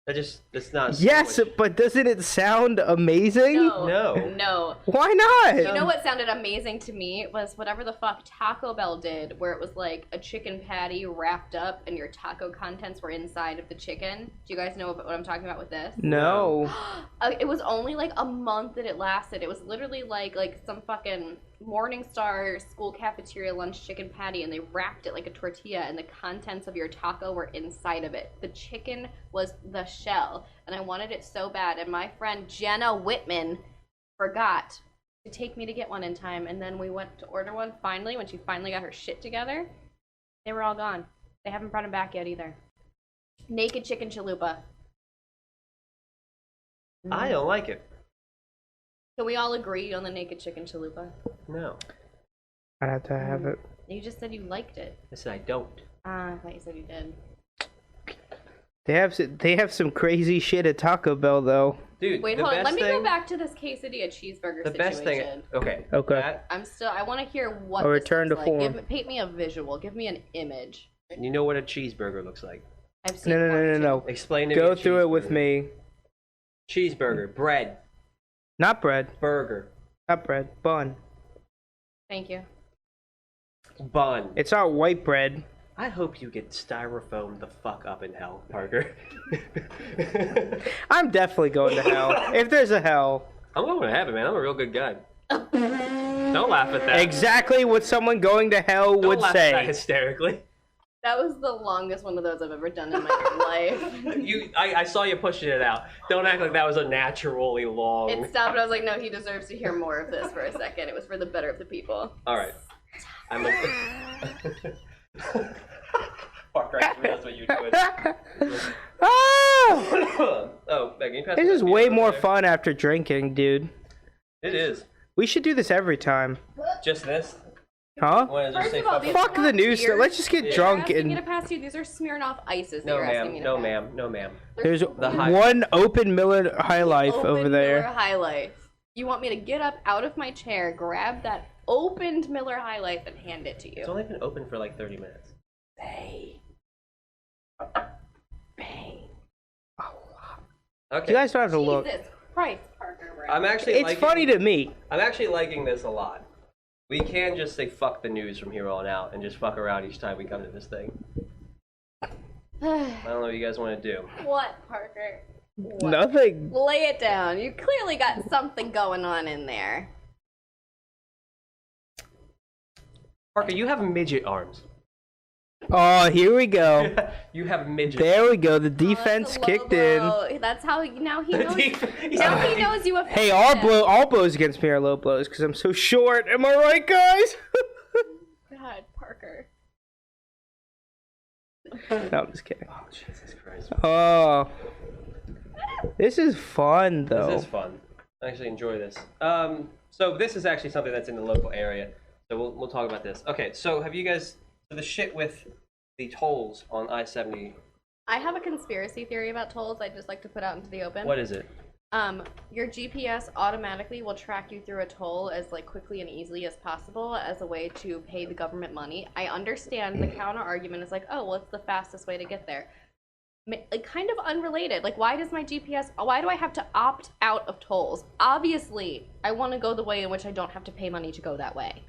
Speaker 2: That's not a
Speaker 3: Yes,
Speaker 2: sandwich.
Speaker 3: but doesn't it sound amazing?
Speaker 2: No.
Speaker 3: Why not?
Speaker 1: You know what sounded amazing to me was whatever the fuck Taco Bell did, where it was like a chicken patty wrapped up and your taco contents were inside of the chicken. Do you guys know what I'm talking about with this?
Speaker 3: No.
Speaker 1: It was only like a month that it lasted. It was literally like some fucking Morningstar school cafeteria lunch chicken patty, and they wrapped it like a tortilla, and the contents of your taco were inside of it. The chicken was the shell, and I wanted it so bad, and my friend Jenna Whitman forgot to take me to get one in time, and then we went to order one finally when she finally got her shit together. They were all gone. They haven't brought them back yet either. Naked chicken chalupa.
Speaker 2: I don't like it.
Speaker 1: Can we all agree on the naked chicken chalupa?
Speaker 2: No.
Speaker 3: I'd have to have it.
Speaker 1: You just said you liked it.
Speaker 2: I said I don't.
Speaker 1: I thought you said you did.
Speaker 3: They have some crazy shit at Taco Bell though.
Speaker 2: Dude,
Speaker 1: Wait,
Speaker 2: the
Speaker 1: hold on.
Speaker 2: best
Speaker 1: Let me
Speaker 2: thing,
Speaker 1: go back to this quesadilla cheeseburger
Speaker 2: The
Speaker 1: situation.
Speaker 2: best thing. Okay.
Speaker 3: Okay.
Speaker 1: I want to hear what
Speaker 3: A
Speaker 1: this
Speaker 3: return
Speaker 1: looks
Speaker 3: to
Speaker 1: like.
Speaker 3: form.
Speaker 1: Paint me a visual. Give me an image.
Speaker 2: You know what a cheeseburger looks like.
Speaker 1: I've seen
Speaker 3: No.
Speaker 2: Explain to me.
Speaker 3: Go
Speaker 2: a
Speaker 3: through it with
Speaker 2: cheeseburger.
Speaker 3: me.
Speaker 2: Cheeseburger, bread,
Speaker 3: Not bread.
Speaker 2: burger,
Speaker 3: Not bread. Bun.
Speaker 1: Thank you.
Speaker 2: bun.
Speaker 3: It's not white bread.
Speaker 2: I hope you get styrofoam the fuck up in hell, Parker.
Speaker 3: I'm definitely going to hell. If there's a hell.
Speaker 2: I'm going to heaven, man. I'm a real good guy. Don't laugh at that.
Speaker 3: Exactly what someone going to hell
Speaker 2: Don't
Speaker 3: would
Speaker 2: laugh at that
Speaker 3: say.
Speaker 2: hysterically.
Speaker 1: That was the longest one of those I've ever done in my life.
Speaker 2: I saw you pushing it out. Don't act like that was a naturally long.
Speaker 1: It stopped. I was like, no, he deserves to hear more of this for a second. It was for the better of the people.
Speaker 2: All right. I'm a... Parker, I that's what you're doing.
Speaker 3: Oh!
Speaker 2: Oh, Megan, you pass
Speaker 3: This
Speaker 2: me
Speaker 3: is
Speaker 2: that
Speaker 3: way
Speaker 2: beer over
Speaker 3: more
Speaker 2: there?
Speaker 3: fun after drinking, dude.
Speaker 2: It is.
Speaker 3: We should do this every time.
Speaker 2: Just this?
Speaker 3: Huh?
Speaker 2: Wanna just
Speaker 1: First
Speaker 2: say
Speaker 1: of all,
Speaker 2: fuck
Speaker 1: these
Speaker 2: it?
Speaker 1: are
Speaker 3: Fuck
Speaker 1: not
Speaker 3: the news.
Speaker 1: beers.
Speaker 3: Let's just get
Speaker 2: Yeah.
Speaker 3: drunk
Speaker 1: Asking me to
Speaker 3: and
Speaker 1: pass you. These are Smirnoff ices. That
Speaker 2: No,
Speaker 1: you're asking
Speaker 2: ma'am.
Speaker 1: me to
Speaker 2: No,
Speaker 1: pass.
Speaker 2: ma'am. No, ma'am.
Speaker 3: there's
Speaker 2: high-
Speaker 3: one open Miller High Life
Speaker 1: Open
Speaker 3: over there.
Speaker 1: Miller High Life. You want me to get up out of my chair, grab that opened Miller High Life, and hand it to
Speaker 2: It's
Speaker 1: you?
Speaker 2: only been open for like 30 minutes.
Speaker 1: Hey. Bang.
Speaker 2: Okay.
Speaker 3: You guys don't have to look.
Speaker 1: Jesus Christ, Parker.
Speaker 2: I'm actually
Speaker 3: It's
Speaker 2: liking,
Speaker 3: funny to me.
Speaker 2: I'm actually liking this a lot. We can just say fuck the news from here on out and just fuck around each time we come to this thing. I don't know what you guys want to do.
Speaker 1: What, Parker? What?
Speaker 3: Nothing.
Speaker 1: Lay it down. You clearly got something going on in there.
Speaker 2: Parker, you have midget arms.
Speaker 3: Oh, here we go.
Speaker 2: You have midget.
Speaker 3: There we go. The
Speaker 1: Oh,
Speaker 3: defense
Speaker 1: that's a low
Speaker 3: kicked in.
Speaker 1: blow. That's how now he knows.
Speaker 2: He's
Speaker 1: Now
Speaker 2: like-
Speaker 1: he knows you have.
Speaker 3: Hey, all blows against me are low blows because I'm so short. Am I right, guys?
Speaker 1: God, Parker.
Speaker 3: No, I'm just kidding.
Speaker 2: Oh, Jesus Christ.
Speaker 3: Oh, this is fun though.
Speaker 2: This is fun. I actually enjoy this. So this is actually something that's in the local area. So we'll talk about this. Okay, so have you guys... So the shit with the tolls on I-70,
Speaker 1: I have a conspiracy theory about tolls. I'd just like to put out into the open.
Speaker 2: what is it?
Speaker 1: Your GPS automatically will track you through a toll as like quickly and easily as possible as a way to pay the government money. I understand the counter argument is like, oh, well, it's the fastest way to get there. Like kind of unrelated. Like, why does my GPS? Why do I have to opt out of tolls? Obviously, I want to go the way in which I don't have to pay money to go that way.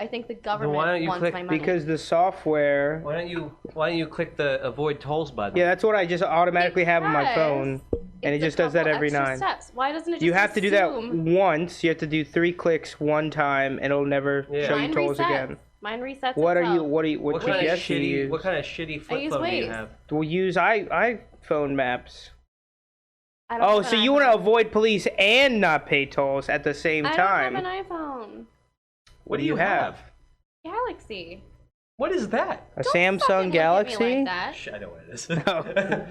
Speaker 1: I think the government
Speaker 2: why don't you
Speaker 1: wants
Speaker 2: click-
Speaker 1: my money.
Speaker 3: Because the software.
Speaker 2: Why don't you click the avoid tolls button?
Speaker 3: Yeah, that's what I just automatically have on my
Speaker 1: Because
Speaker 3: phone, and it
Speaker 1: it's a
Speaker 3: just does that
Speaker 1: couple
Speaker 3: every
Speaker 1: extra
Speaker 3: 9.
Speaker 1: steps. Why doesn't it just
Speaker 3: You have to do that
Speaker 1: assume-
Speaker 3: once. You have to do 3 clicks one time, and it'll never
Speaker 2: Yeah.
Speaker 3: show you
Speaker 1: Mine
Speaker 3: tolls
Speaker 1: resets.
Speaker 3: again.
Speaker 1: Mine resets.
Speaker 3: What are you?
Speaker 1: itself.
Speaker 3: What
Speaker 2: What kind of
Speaker 3: GPS do you
Speaker 2: shitty?
Speaker 3: use?
Speaker 2: What kind of shitty flip
Speaker 1: use
Speaker 2: phone do you
Speaker 1: Waze.
Speaker 2: have?
Speaker 3: We'll use iPhone maps.
Speaker 1: I don't
Speaker 3: Oh,
Speaker 1: have
Speaker 3: so
Speaker 1: an
Speaker 3: you want to
Speaker 1: iPhone.
Speaker 3: avoid police and not pay tolls at the same
Speaker 1: I
Speaker 3: time?
Speaker 1: don't have an iPhone.
Speaker 2: What do you have?
Speaker 1: Galaxy.
Speaker 2: What is that?
Speaker 3: A
Speaker 1: Don't fucking
Speaker 3: Samsung
Speaker 1: look at me
Speaker 3: Galaxy?
Speaker 1: like that.
Speaker 2: I know what it is.
Speaker 3: No.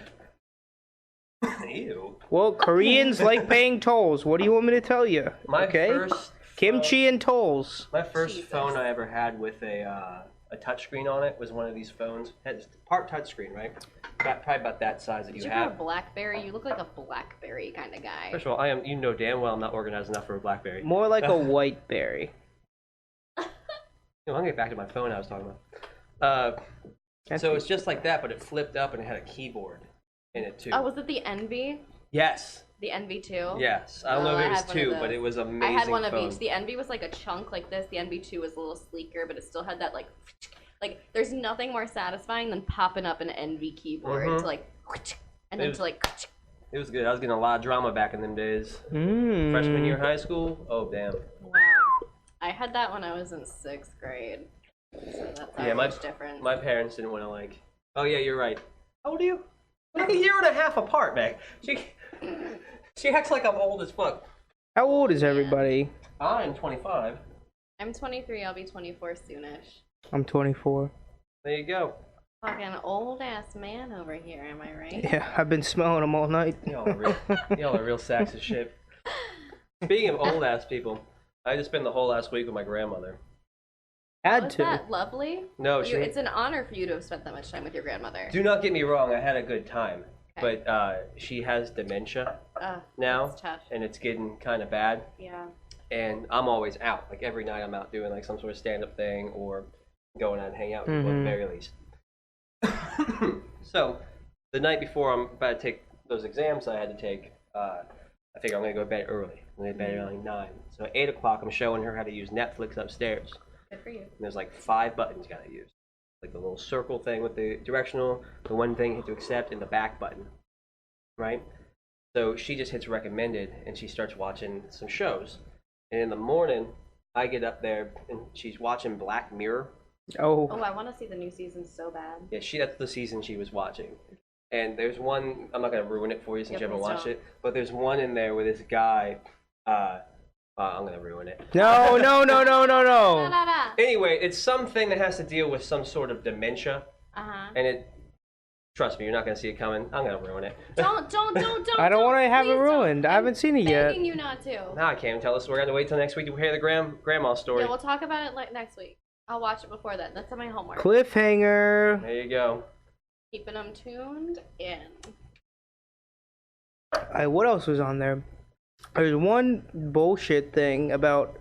Speaker 2: Ew.
Speaker 3: Well, Koreans like paying tolls. What do you want me to tell you?
Speaker 2: My
Speaker 3: Okay.
Speaker 2: first
Speaker 3: Kimchi and tolls.
Speaker 2: My first
Speaker 1: Jesus.
Speaker 2: phone I ever had with a touchscreen on it was one of these phones. It had part touchscreen, right? Probably about that size that
Speaker 1: Did
Speaker 2: you
Speaker 1: you have a
Speaker 2: have.
Speaker 1: BlackBerry? You look like a BlackBerry kind of guy.
Speaker 2: First of all, I am. You know damn well I'm not organized enough for a BlackBerry.
Speaker 3: More like a white berry.
Speaker 2: No, I'm gonna get back to my phone I was talking about.
Speaker 3: That's
Speaker 2: So it's just like that, but it flipped up and it had a keyboard in it too.
Speaker 1: Oh, was it the Envy?
Speaker 2: Yes.
Speaker 1: The Envy 2?
Speaker 2: Yes. I don't know
Speaker 1: Oh,
Speaker 2: if
Speaker 1: I
Speaker 2: it was
Speaker 1: had one of
Speaker 2: 2,
Speaker 1: those.
Speaker 2: but it was amazing.
Speaker 1: I had one of
Speaker 2: phone.
Speaker 1: each. The Envy was like a chunk like this. The Envy 2 was a little sleeker, but it still had that like there's nothing more satisfying than popping up an Envy keyboard
Speaker 2: Mhm.
Speaker 1: to like and then
Speaker 2: It
Speaker 1: to like
Speaker 2: It was good. I was getting a lot of drama back in them days.
Speaker 3: Mm.
Speaker 2: Freshman year of high school. Oh damn.
Speaker 1: wow. I had that when I was in 6th grade. So that's
Speaker 2: Yeah,
Speaker 1: much different.
Speaker 2: My parents didn't want to like. Oh yeah, you're right. How old are you? Like a year and a half apart, Meg. She acts like I'm old as fuck.
Speaker 3: How old is everybody?
Speaker 2: I'm 25.
Speaker 1: I'm 23. I'll be 24 soonish.
Speaker 3: I'm 24.
Speaker 2: There you go.
Speaker 1: Fucking old ass man over here. Am I right?
Speaker 3: Yeah, I've been smelling them all night.
Speaker 2: Y'all are real sacks of shit. Speaking of old ass people, I just spent the whole last week with my grandmother.
Speaker 3: Had
Speaker 1: Was
Speaker 3: to.
Speaker 1: that lovely?
Speaker 2: No, she.
Speaker 1: It's an honor for you to have spent that much time with your grandmother.
Speaker 2: Do not get me wrong. I had a good time,
Speaker 1: Okay.
Speaker 2: but she has dementia now,
Speaker 1: That's tough.
Speaker 2: and it's getting kind of bad.
Speaker 1: Yeah.
Speaker 2: And I'm always out. Like every night, I'm out doing like some sort of stand-up thing or going out and hang out with people at the very least. So, the night before I'm about to take those exams I had to take, I figure I'm gonna go to bed early. I'm gonna go to bed at like 9. So at 8 o'clock, I'm showing her how to use Netflix upstairs.
Speaker 1: Good for you.
Speaker 2: And there's like 5 buttons you gotta use. Like the little circle thing with the directional, the one thing you hit to accept, and the back button. Right? So she just hits recommended and she starts watching some shows. And in the morning, I get up there and she's watching Black Mirror.
Speaker 1: Oh, I want to see the new season so bad.
Speaker 2: Yeah, that's the season she was watching. And there's one, I'm not going to ruin it for you since you haven't watched it, but there's one in there where this guy, I'm going to ruin it.
Speaker 3: No.
Speaker 2: Anyway, it's something that has to deal with some sort of dementia. And trust me, you're not going to see it coming. I'm going to ruin it.
Speaker 1: Don't.
Speaker 3: I don't want to have it ruined. I haven't seen it yet.
Speaker 1: Begging you not to.
Speaker 2: No, I can't tell us. We're going to wait till next week to hear the grandma story.
Speaker 1: Yeah, we'll talk about it next week. I'll watch it before then. That's my homework.
Speaker 3: Cliffhanger.
Speaker 2: There you go.
Speaker 1: Keeping them tuned in.
Speaker 3: What else was on there? There's one bullshit thing about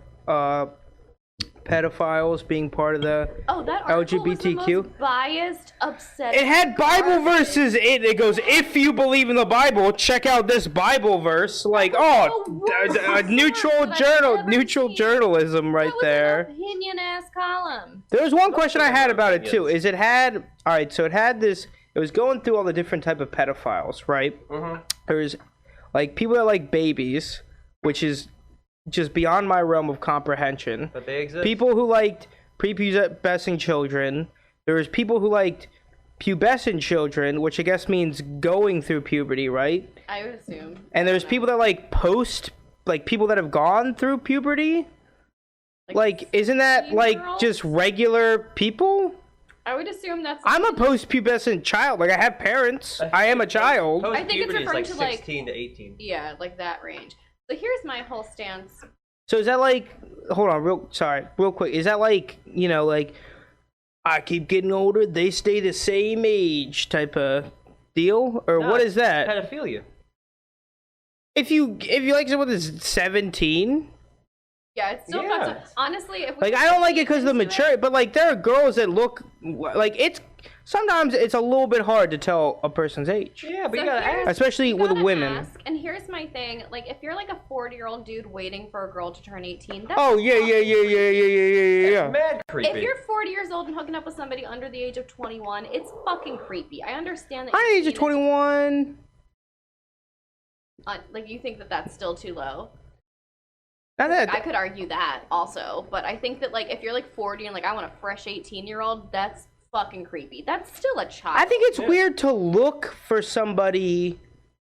Speaker 3: pedophiles being part of the
Speaker 1: that article was the
Speaker 3: LGBTQ.
Speaker 1: most biased, upsetting.
Speaker 3: It had Bible verses in it. It goes, if you believe in the Bible, check out this Bible verse. Like, neutral journalism right there.
Speaker 1: An opinion-ass column.
Speaker 3: There was one question I had about it too. It had this. It was going through all the different type of pedophiles, right? There's like people that like babies, which is just beyond my realm of comprehension.
Speaker 2: But they exist.
Speaker 3: People who liked prepubescent children. There was people who liked pubescent children, which I guess means going through puberty, right?
Speaker 1: I would assume.
Speaker 3: And there's people that like people that have gone through puberty. Like isn't that like just regular people?
Speaker 1: I would assume that's.
Speaker 3: I'm a post-pubescent child. Like I have parents. I am a child.
Speaker 1: I think it's referring to like
Speaker 2: 16 to 18.
Speaker 1: Yeah, like that range. So here's my whole stance.
Speaker 3: So is that like? Hold on, real quick. Is that like like I keep getting older, they stay the same age type of deal, or what is that?
Speaker 2: Pedophilia.
Speaker 3: If you like someone that's 17.
Speaker 1: Yeah, it's still fucked up. Honestly, if we
Speaker 3: like I don't like it because of the maturity, but like there are girls that look like sometimes it's a little bit hard to tell a person's age.
Speaker 2: Yeah, but you gotta ask.
Speaker 3: Especially with women.
Speaker 1: And here's my thing: like, if you're like a 40-year-old dude waiting for a girl to turn 18, that's
Speaker 3: yeah.
Speaker 2: It's mad creepy.
Speaker 1: If you're 40 years old and hooking up with somebody under the age of 21, it's fucking creepy. I understand that.
Speaker 3: Under the age of 21.
Speaker 1: Like, you think that that's still too low?
Speaker 3: I
Speaker 1: could argue that also, but I think that like if you're like 40 and like I want a fresh 18-year-old, that's fucking creepy. That's still a child.
Speaker 3: I think it's weird to look for somebody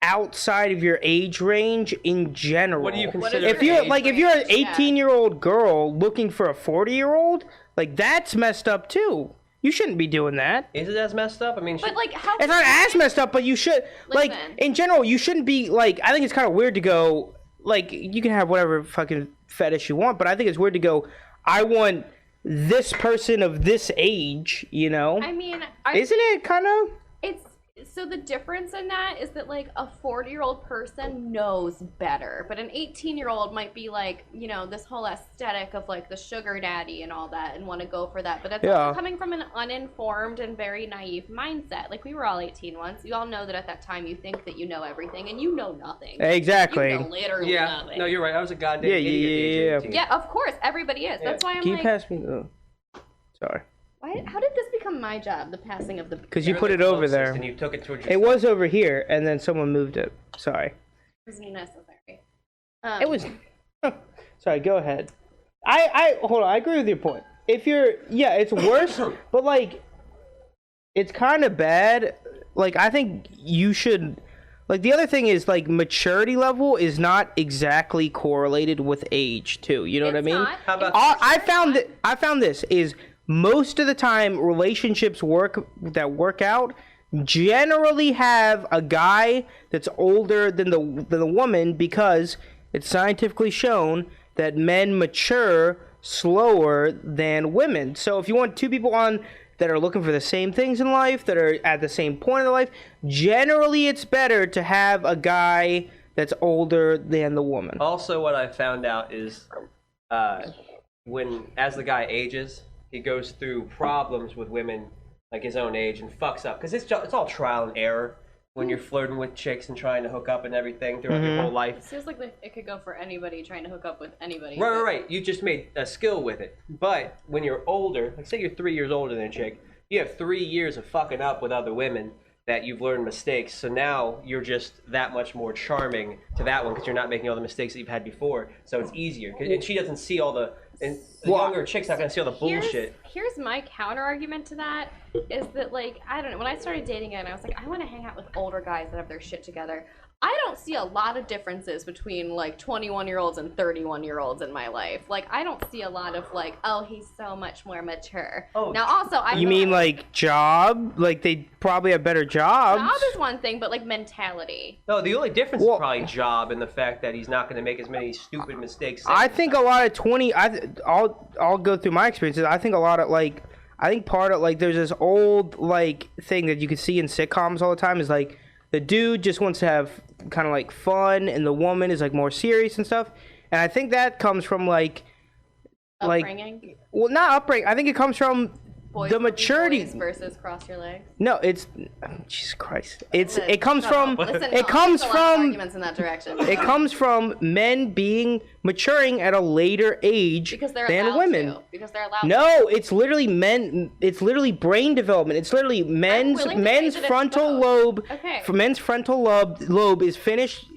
Speaker 3: outside of your age range in general.
Speaker 2: What do you consider?
Speaker 3: If you're an 18-year-old girl looking for a 40-year-old, like that's messed up too. You shouldn't be doing that.
Speaker 2: Is it as messed up? I mean,
Speaker 1: but like how?
Speaker 3: It's not as messed up, but you should like in general. You shouldn't be like. I think it's kind of weird to go. Like, you can have whatever fucking fetish you want, but I think it's weird to go, I want this person of this age, I
Speaker 1: mean...
Speaker 3: Isn't it kind of...
Speaker 1: So the difference in that is that, like, a 40-year-old person knows better, but an 18-year-old might be, like, this whole aesthetic of, like, the sugar daddy and all that and want to go for that, but it's also coming from an uninformed and very naive mindset. Like, we were all 18 once. You all know that at that time you think that you know everything, and you know nothing.
Speaker 3: Exactly.
Speaker 1: You know literally nothing.
Speaker 2: No, you're right. I was a goddamn idiot.
Speaker 1: Yeah, of course. Everybody is. That's why I'm
Speaker 3: Can you pass me the... Sorry.
Speaker 1: How did this become my job, the passing of the...
Speaker 3: Because you put it over there.
Speaker 2: And you took it towards
Speaker 3: It was over here, and then someone moved it. Sorry.
Speaker 1: It was necessary.
Speaker 3: It was... Sorry, go ahead. Hold on, I agree with your point. If you're... Yeah, it's worse, but, like, it's kind of bad. Like, I think you should... Like, the other thing is, like, maturity level is not exactly correlated with age, too. You know what I mean?
Speaker 1: Not.
Speaker 2: How about...
Speaker 3: I found this is... Most of the time, relationships that work out generally have a guy that's older than the woman because it's scientifically shown that men mature slower than women. So if you want two people on that are looking for the same things in life, that are at the same point in their life, generally it's better to have a guy that's older than the woman.
Speaker 2: Also, what I found out is as the guy ages, he goes through problems with women like his own age and fucks up because it's all trial and error when you're flirting with chicks and trying to hook up and everything throughout your whole life.
Speaker 1: It feels like it could go for anybody trying to hook up with anybody.
Speaker 2: Right. You just made a skill with it. But when you're older, like say you're 3 years older than a chick, you have 3 years of fucking up with other women. that you've learned mistakes. So now you're just that much more charming to that one because you're not making all the mistakes that you've had before. So it's easier. And she doesn't see all the... And the younger chick's not going to see all the bullshit.
Speaker 1: Here's my counter argument to that, is that, like, I don't know, when I started dating and I was like, I want to hang out with older guys that have their shit together. I don't see a lot of differences between, like, 21-year-olds and 31-year-olds in my life. Like, I don't see a lot of, like, oh, he's so much more mature.
Speaker 2: Oh,
Speaker 1: now, also, I
Speaker 3: You mean, like, job? Like, they probably have better jobs.
Speaker 1: job is one thing, but, like, mentality.
Speaker 2: No, the only difference is probably job and the fact that he's not going to make as many stupid mistakes.
Speaker 3: I think a lot of I'll go through my experiences. I think a lot of, like, I think part of, like, there's this old, like, thing that you can see in sitcoms all the time is, like, the dude just wants to have kind of, like, fun, and the woman is, like, more serious and stuff. And I think that comes from, like...
Speaker 1: Upbringing?
Speaker 3: Well, not upbringing. I think it comes from
Speaker 1: Boys
Speaker 3: the
Speaker 1: will be
Speaker 3: maturity...
Speaker 1: boys versus cross your legs.
Speaker 3: No, it's... Jesus Christ. It comes
Speaker 1: Shut
Speaker 3: from...
Speaker 1: up. Listen,
Speaker 3: It comes
Speaker 1: there's a lot of
Speaker 3: from...
Speaker 1: arguments in that direction.
Speaker 3: It comes from men maturing at a later age
Speaker 1: because they're
Speaker 3: than
Speaker 1: allowed
Speaker 3: women.
Speaker 1: to. Because they're allowed to.
Speaker 3: No, it's literally men. It's literally brain development. It's literally men's
Speaker 1: willing to
Speaker 3: men's
Speaker 1: say that it's
Speaker 3: frontal
Speaker 1: both.
Speaker 3: lobe.
Speaker 1: Okay.
Speaker 3: For men's frontal lobe is finished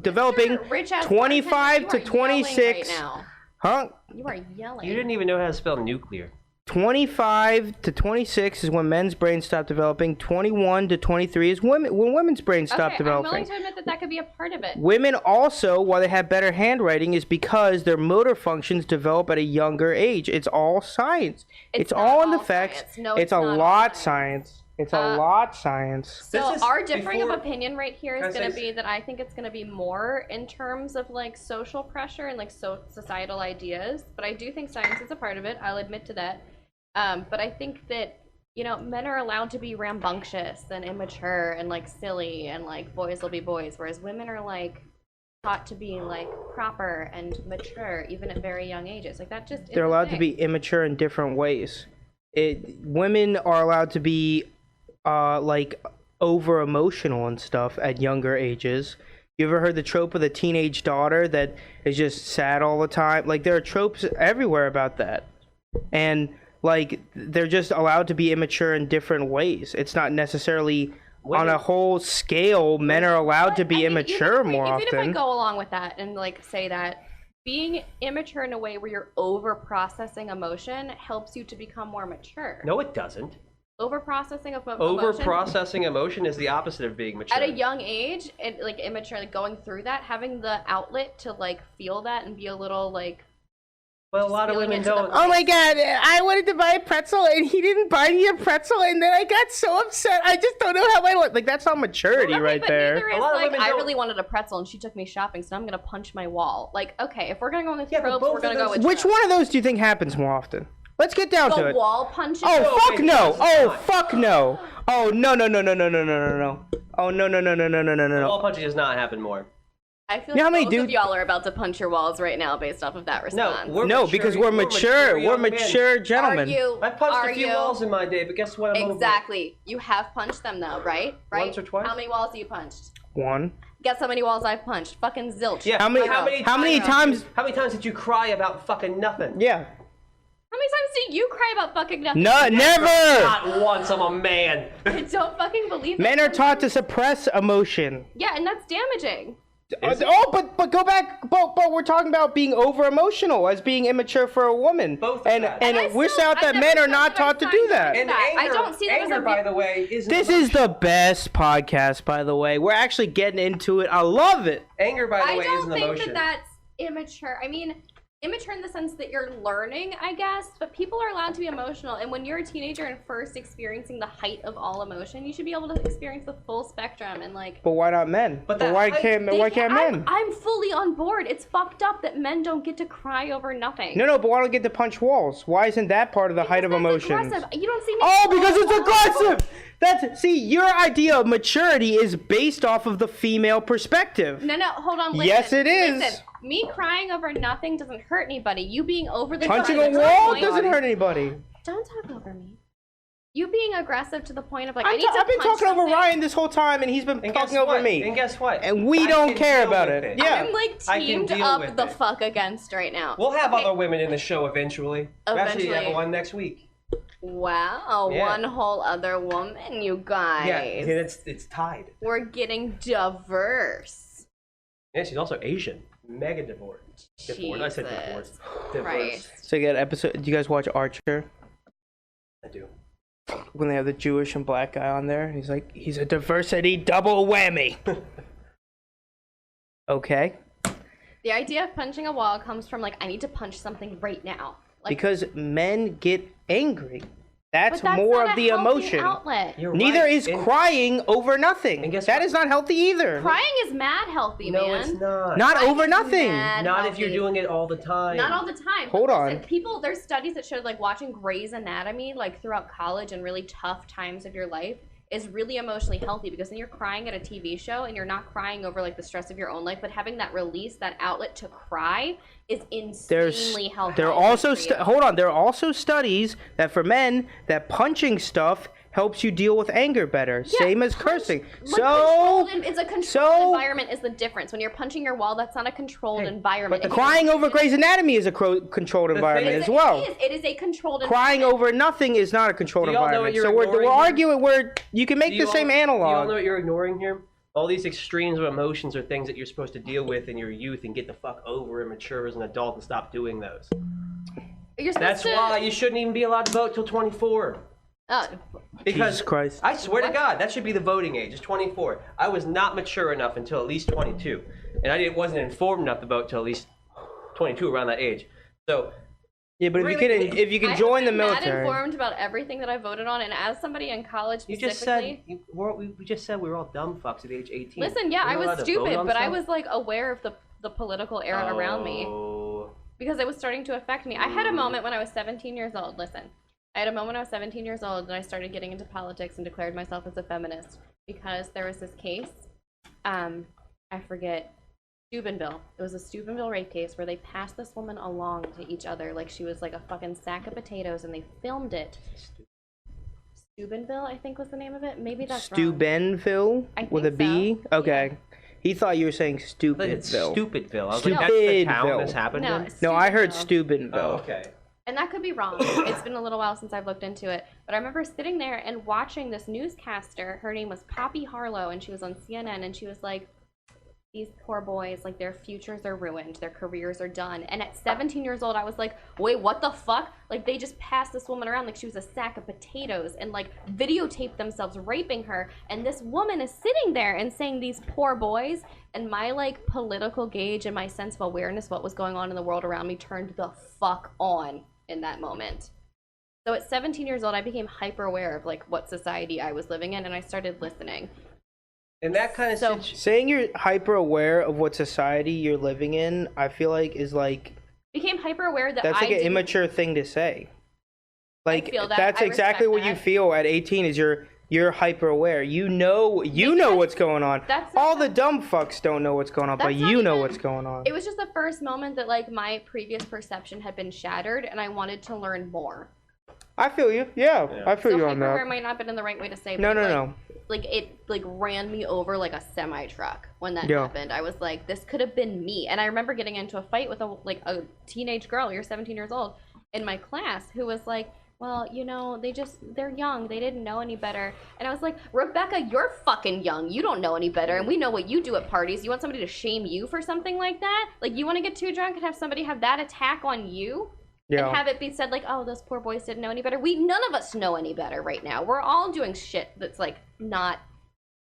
Speaker 3: developing
Speaker 1: Rich-ass
Speaker 3: 25
Speaker 1: bartender,
Speaker 3: to
Speaker 1: you are yelling
Speaker 3: 26.
Speaker 1: Right now.
Speaker 3: Huh?
Speaker 1: You are yelling.
Speaker 2: You didn't even know how to spell nuclear.
Speaker 3: 25 to 26 is when men's brains stop developing. 21 to 23 is when women's brains stop developing.
Speaker 1: I'm willing to admit that that could be a part of it.
Speaker 3: Women also, while they have better handwriting, is because their motor functions develop at a younger age. It's all science. It's
Speaker 1: not
Speaker 3: all in the
Speaker 1: all
Speaker 3: facts.
Speaker 1: science. No,
Speaker 3: it's
Speaker 1: it's
Speaker 3: a
Speaker 1: not all
Speaker 3: lot
Speaker 1: science.
Speaker 3: science. It's a lot science.
Speaker 1: So
Speaker 2: This is
Speaker 1: our differing of
Speaker 2: before-
Speaker 1: opinion right here
Speaker 2: Can
Speaker 1: is
Speaker 2: I
Speaker 1: going to
Speaker 2: say
Speaker 1: be that I think it's going to be more in terms of like social pressure and like societal ideas. But I do think science is a part of it. I'll admit to that. But I think that, you know, men are allowed to be rambunctious and immature and like silly and like boys will be boys, whereas women are like taught to be like proper and mature even at very young ages. Like that just
Speaker 3: They're allowed to be immature in different ways. Women are allowed to be like over emotional and stuff at younger ages. You ever heard the trope of the teenage daughter that is just sad all the time? Like there are tropes everywhere about that. And like they're just allowed to be immature in different ways. It's not necessarily on a whole scale. Men are allowed to be immature more often.
Speaker 1: Even if I go along with that and like say that being immature in a way where you're over processing emotion helps you to become more mature.
Speaker 2: No, it doesn't.
Speaker 1: Over processing of emotion.
Speaker 2: Over processing emotion is the opposite of being mature.
Speaker 1: At a young age, and like immature, like going through that, having the outlet to like feel that and be a little like.
Speaker 2: Well, a lot of
Speaker 1: feeling
Speaker 2: women
Speaker 1: into the
Speaker 2: don't.
Speaker 3: Oh my god, I wanted to buy a pretzel and he didn't buy me a pretzel and then I got so upset. I just don't know how I look. Like, that's not maturity
Speaker 1: Okay,
Speaker 3: right
Speaker 1: but
Speaker 3: there.
Speaker 1: neither is,
Speaker 2: A lot of
Speaker 1: like,
Speaker 2: women
Speaker 1: I
Speaker 2: don't-
Speaker 1: really wanted a pretzel and she took me shopping, so now I'm gonna punch my wall. Like, okay, if we're gonna go with
Speaker 2: Yeah, but
Speaker 1: tropes,
Speaker 2: both
Speaker 1: we're gonna
Speaker 2: of
Speaker 1: go
Speaker 2: those-
Speaker 1: with
Speaker 3: Which
Speaker 1: tropes.
Speaker 3: one of those do you think happens more often? Let's get down to
Speaker 1: The
Speaker 3: it.
Speaker 1: wall punches.
Speaker 3: Oh, fuck
Speaker 2: wait,
Speaker 3: no.
Speaker 2: it's
Speaker 3: Oh,
Speaker 2: not.
Speaker 3: fuck no. Oh, no, no, no, no, no, no, no, no, no. Oh, no, no, no, no, no, no, no, no.
Speaker 2: Wall punching does not happen more.
Speaker 1: I feel
Speaker 3: You know how
Speaker 1: like
Speaker 3: many
Speaker 1: both of
Speaker 3: dudes-
Speaker 1: y'all are about to punch your walls right now based off of that response.
Speaker 2: No, we're
Speaker 3: No,
Speaker 2: mature,
Speaker 3: because we're mature. We're
Speaker 2: young men.
Speaker 3: mature gentlemen.
Speaker 1: Are you?
Speaker 2: I punched
Speaker 1: are
Speaker 2: a few
Speaker 1: you?
Speaker 2: walls in my day, but guess what? I'm over it.
Speaker 1: Exactly. You have punched them though, right? Right.
Speaker 2: Once or twice.
Speaker 1: How many walls have you punched?
Speaker 3: One.
Speaker 1: Guess how many walls I've punched? Fucking zilch.
Speaker 2: Yeah.
Speaker 3: How many times?
Speaker 2: How many times did you cry about fucking nothing?
Speaker 3: Yeah.
Speaker 1: How many times do you cry about fucking nothing?
Speaker 3: No, never.
Speaker 2: Not once. I'm a man.
Speaker 1: I don't fucking believe it.
Speaker 3: Men are taught to suppress emotion.
Speaker 1: Yeah, and that's damaging.
Speaker 3: But go back. But we're talking about being over emotional as being immature for a woman.
Speaker 2: Both of
Speaker 3: and
Speaker 2: that.
Speaker 3: and
Speaker 1: I
Speaker 3: we're
Speaker 1: still-
Speaker 3: out
Speaker 1: I
Speaker 3: that
Speaker 1: never
Speaker 3: men are
Speaker 1: said
Speaker 3: not
Speaker 1: that I
Speaker 3: taught to
Speaker 1: signed
Speaker 3: do
Speaker 1: up
Speaker 3: that.
Speaker 1: for
Speaker 2: And
Speaker 1: that.
Speaker 2: anger,
Speaker 1: I don't see that as
Speaker 2: anger,
Speaker 1: a
Speaker 2: by the way, is
Speaker 3: This is the best podcast, by the way. We're actually getting into it. I love it.
Speaker 2: anger, by the
Speaker 1: I
Speaker 2: way, is
Speaker 1: don't
Speaker 2: an
Speaker 1: think
Speaker 2: emotion.
Speaker 1: that that's immature. I mean, immature in the sense that you're learning, I guess, but people are allowed to be emotional. And when you're a teenager and first experiencing the height of all emotion, you should be able to experience the full spectrum and like.
Speaker 3: But why not men?
Speaker 2: But
Speaker 3: But
Speaker 2: that
Speaker 3: why
Speaker 2: height-
Speaker 3: can't men?
Speaker 1: I'm fully on board. It's fucked up that men don't get to cry over nothing.
Speaker 3: No, but why don't get to punch walls? Why isn't that part of the height of
Speaker 1: That's
Speaker 3: emotions?
Speaker 1: aggressive. You don't see me.
Speaker 3: Oh, because it's
Speaker 1: Oh,
Speaker 3: aggressive. See, your idea of maturity is based off of the female perspective.
Speaker 1: No, hold on. Listen,
Speaker 3: Yes, it is.
Speaker 1: Listen, me crying over nothing doesn't hurt anybody. You being over the
Speaker 3: Punching
Speaker 1: top
Speaker 3: a
Speaker 1: to the
Speaker 3: wall
Speaker 1: point-
Speaker 3: doesn't hurt anybody.
Speaker 1: Don't talk over me. You being aggressive to the point of like I
Speaker 3: I've
Speaker 1: need to
Speaker 3: been
Speaker 1: punch
Speaker 3: talking over
Speaker 1: something.
Speaker 3: Ryan this whole time, and he's been
Speaker 2: And guess
Speaker 3: talking over
Speaker 2: what?
Speaker 3: me.
Speaker 2: And guess what?
Speaker 3: And we
Speaker 2: I
Speaker 3: don't
Speaker 2: can
Speaker 3: care
Speaker 2: deal
Speaker 3: about
Speaker 2: with
Speaker 3: it. Yeah.
Speaker 1: I'm like
Speaker 2: I can
Speaker 1: teamed
Speaker 2: deal
Speaker 1: up
Speaker 2: with
Speaker 1: the
Speaker 2: it.
Speaker 1: fuck against right now.
Speaker 2: We'll have
Speaker 1: Okay,
Speaker 2: other women in the show eventually. We'll actually
Speaker 1: Eventually.
Speaker 2: have one next week.
Speaker 1: Wow,
Speaker 2: Yeah.
Speaker 1: one whole other woman, you guys.
Speaker 2: Yeah, and it's tied.
Speaker 1: We're getting diverse.
Speaker 2: Yeah, she's also Asian. Mega divorced. I said
Speaker 1: Jesus
Speaker 2: divorced.
Speaker 1: Christ.
Speaker 3: So you got episode. Do you guys watch Archer?
Speaker 2: I do.
Speaker 3: When they have the Jewish and black guy on there, he's like, he's a diversity double whammy. Okay.
Speaker 1: The idea of punching a wall comes from like, I need to punch something right now. Like,
Speaker 3: Because men get angry. That's
Speaker 1: but that's
Speaker 3: more
Speaker 1: not
Speaker 3: of
Speaker 1: a
Speaker 3: the
Speaker 1: healthy
Speaker 3: emotion.
Speaker 1: outlet.
Speaker 2: You're
Speaker 3: Neither
Speaker 2: right.
Speaker 3: is
Speaker 2: And-
Speaker 3: crying over nothing.
Speaker 2: And guess
Speaker 3: That
Speaker 2: what?
Speaker 3: is not healthy either.
Speaker 1: Crying is mad healthy,
Speaker 2: No,
Speaker 1: man.
Speaker 2: it's not.
Speaker 3: Not
Speaker 1: Crying
Speaker 3: over
Speaker 1: is
Speaker 3: nothing.
Speaker 1: mad
Speaker 2: Not if you're
Speaker 1: healthy.
Speaker 2: doing it all the time.
Speaker 1: Not all the time.
Speaker 3: Hold
Speaker 1: but
Speaker 3: on.
Speaker 1: People, there's studies that showed like watching Grey's Anatomy like throughout college and really tough times of your life is really emotionally healthy because then you're crying at a TV show and you're not crying over like the stress of your own life, but having that release, that outlet to cry is insanely healthy.
Speaker 3: There are also
Speaker 1: for you.
Speaker 3: hold on. There are also studies that for men that punching stuff helps you deal with anger better.
Speaker 1: Yeah,
Speaker 3: Same as
Speaker 1: punch-
Speaker 3: cursing.
Speaker 1: like it's a controlled
Speaker 3: so-
Speaker 1: environment is the difference. When you're punching your wall, that's not a controlled environment. If
Speaker 3: crying
Speaker 1: you're-
Speaker 3: over Grey's Anatomy is a controlled environment
Speaker 2: thing
Speaker 3: as
Speaker 1: It
Speaker 3: well.
Speaker 1: is. It is a controlled
Speaker 3: Crying
Speaker 1: environment.
Speaker 3: over nothing is not a controlled
Speaker 2: Do y'all know what
Speaker 3: environment.
Speaker 2: you're
Speaker 3: So we're
Speaker 2: ignoring here?
Speaker 3: arguing where you can make
Speaker 2: Do
Speaker 3: the
Speaker 2: you
Speaker 3: same
Speaker 2: all- Do you all know
Speaker 3: analog.
Speaker 2: what you're ignoring here? All these extremes of emotions are things that you're supposed to deal with in your youth and get the fuck over and mature as an adult and stop doing those.
Speaker 1: You're supposed
Speaker 2: That's
Speaker 1: to,
Speaker 2: why you shouldn't even be allowed to vote till 24. Because
Speaker 3: Jesus Christ.
Speaker 2: I swear to
Speaker 1: What?
Speaker 2: God, that should be the voting age. It's 24. I was not mature enough until at least 22, and I wasn't informed enough to vote till at least 22, around that age. So
Speaker 3: Yeah, but
Speaker 2: Really?
Speaker 3: if you can
Speaker 1: I
Speaker 3: join the
Speaker 1: have been mad
Speaker 3: military.
Speaker 1: informed about everything that I voted on, and as somebody in college
Speaker 2: you
Speaker 1: specifically.
Speaker 2: just said we just said we were all dumb fucks at age 18.
Speaker 1: Listen, yeah,
Speaker 2: We're
Speaker 1: I
Speaker 2: not
Speaker 1: was
Speaker 2: allowed to vote
Speaker 1: stupid,
Speaker 2: on
Speaker 1: but I
Speaker 2: stuff?
Speaker 1: was like aware of the political era around me
Speaker 2: Oh.
Speaker 1: because it was starting to affect me. I had a moment when I was 17 years old. Listen, I had a moment when I was 17 years old and I started getting into politics and declared myself as a feminist because there was this case. I forget. Steubenville. It was a Steubenville rape case where they passed this woman along to each other like she was like a fucking sack of potatoes, and they filmed it. Steubenville, I think was the name of it. Maybe that's wrong.
Speaker 3: Steubenville
Speaker 1: I
Speaker 3: with a
Speaker 1: think
Speaker 3: B?
Speaker 1: so.
Speaker 3: Okay. He thought you were saying
Speaker 2: But it's
Speaker 3: Stupidville.
Speaker 2: Stupidville. I was like, that's the town
Speaker 3: Stupidville.
Speaker 2: this happened
Speaker 1: No,
Speaker 2: in?
Speaker 1: it's
Speaker 3: No, I heard
Speaker 1: Steubenville.
Speaker 3: Steubenville.
Speaker 2: Oh, okay.
Speaker 1: And that could be wrong. It's been a little while since I've looked into it. But I remember sitting there and watching this newscaster. Her name was Poppy Harlow, and she was on CNN, and she was like, these poor boys, like, their futures are ruined. Their careers are done. And at 17 years old, I was like, wait, what the fuck? Like, they just passed this woman around like she was a sack of potatoes and, like, videotaped themselves raping her. And this woman is sitting there and saying, these poor boys. And my, like, political gauge and my sense of awareness of what was going on in the world around me turned the fuck on in that moment. So at 17 years old, I became hyper aware of, like, what society I was living in, and I started listening.
Speaker 2: And that kind of
Speaker 1: So-
Speaker 3: Saying you're hyper aware of what society you're living in, I feel like is like
Speaker 1: Became hyper aware that
Speaker 3: that's like
Speaker 1: I
Speaker 3: an
Speaker 1: didn't-
Speaker 3: immature thing to say. Like
Speaker 1: feel that.
Speaker 3: that's
Speaker 1: I
Speaker 3: exactly
Speaker 1: respect
Speaker 3: what you
Speaker 1: that.
Speaker 3: feel at 18 is you're hyper aware. You know
Speaker 1: Because
Speaker 3: what's going on.
Speaker 1: that's
Speaker 3: All
Speaker 1: not-
Speaker 3: the dumb fucks don't know what's going on, but
Speaker 1: That's not
Speaker 3: you know
Speaker 1: even-
Speaker 3: what's going on.
Speaker 1: It was just the first moment that, like, my previous perception had been shattered, and I wanted to learn more.
Speaker 3: I feel you. Yeah, I feel
Speaker 1: So
Speaker 3: you on
Speaker 1: hyper aware
Speaker 3: that.
Speaker 1: might not have been the right way to say,
Speaker 3: No,
Speaker 1: but
Speaker 3: no,
Speaker 1: like,
Speaker 3: no.
Speaker 1: like it like ran me over like a semi truck when that
Speaker 3: Yeah.
Speaker 1: happened. I was like, this could have been me. And I remember getting into a fight with a teenage girl, you're 17 years old, in my class who was like, well, you know, they're young, they didn't know any better. And I was like, Rebecca, you're fucking young, you don't know any better, and we know what you do at parties. You want somebody to shame you for something like that? Like, you want to get too drunk and have somebody have that attack on you?
Speaker 3: Yeah.
Speaker 1: And have it be said like, oh, those poor boys didn't know any better. None of us know any better right now. We're all doing shit that's like not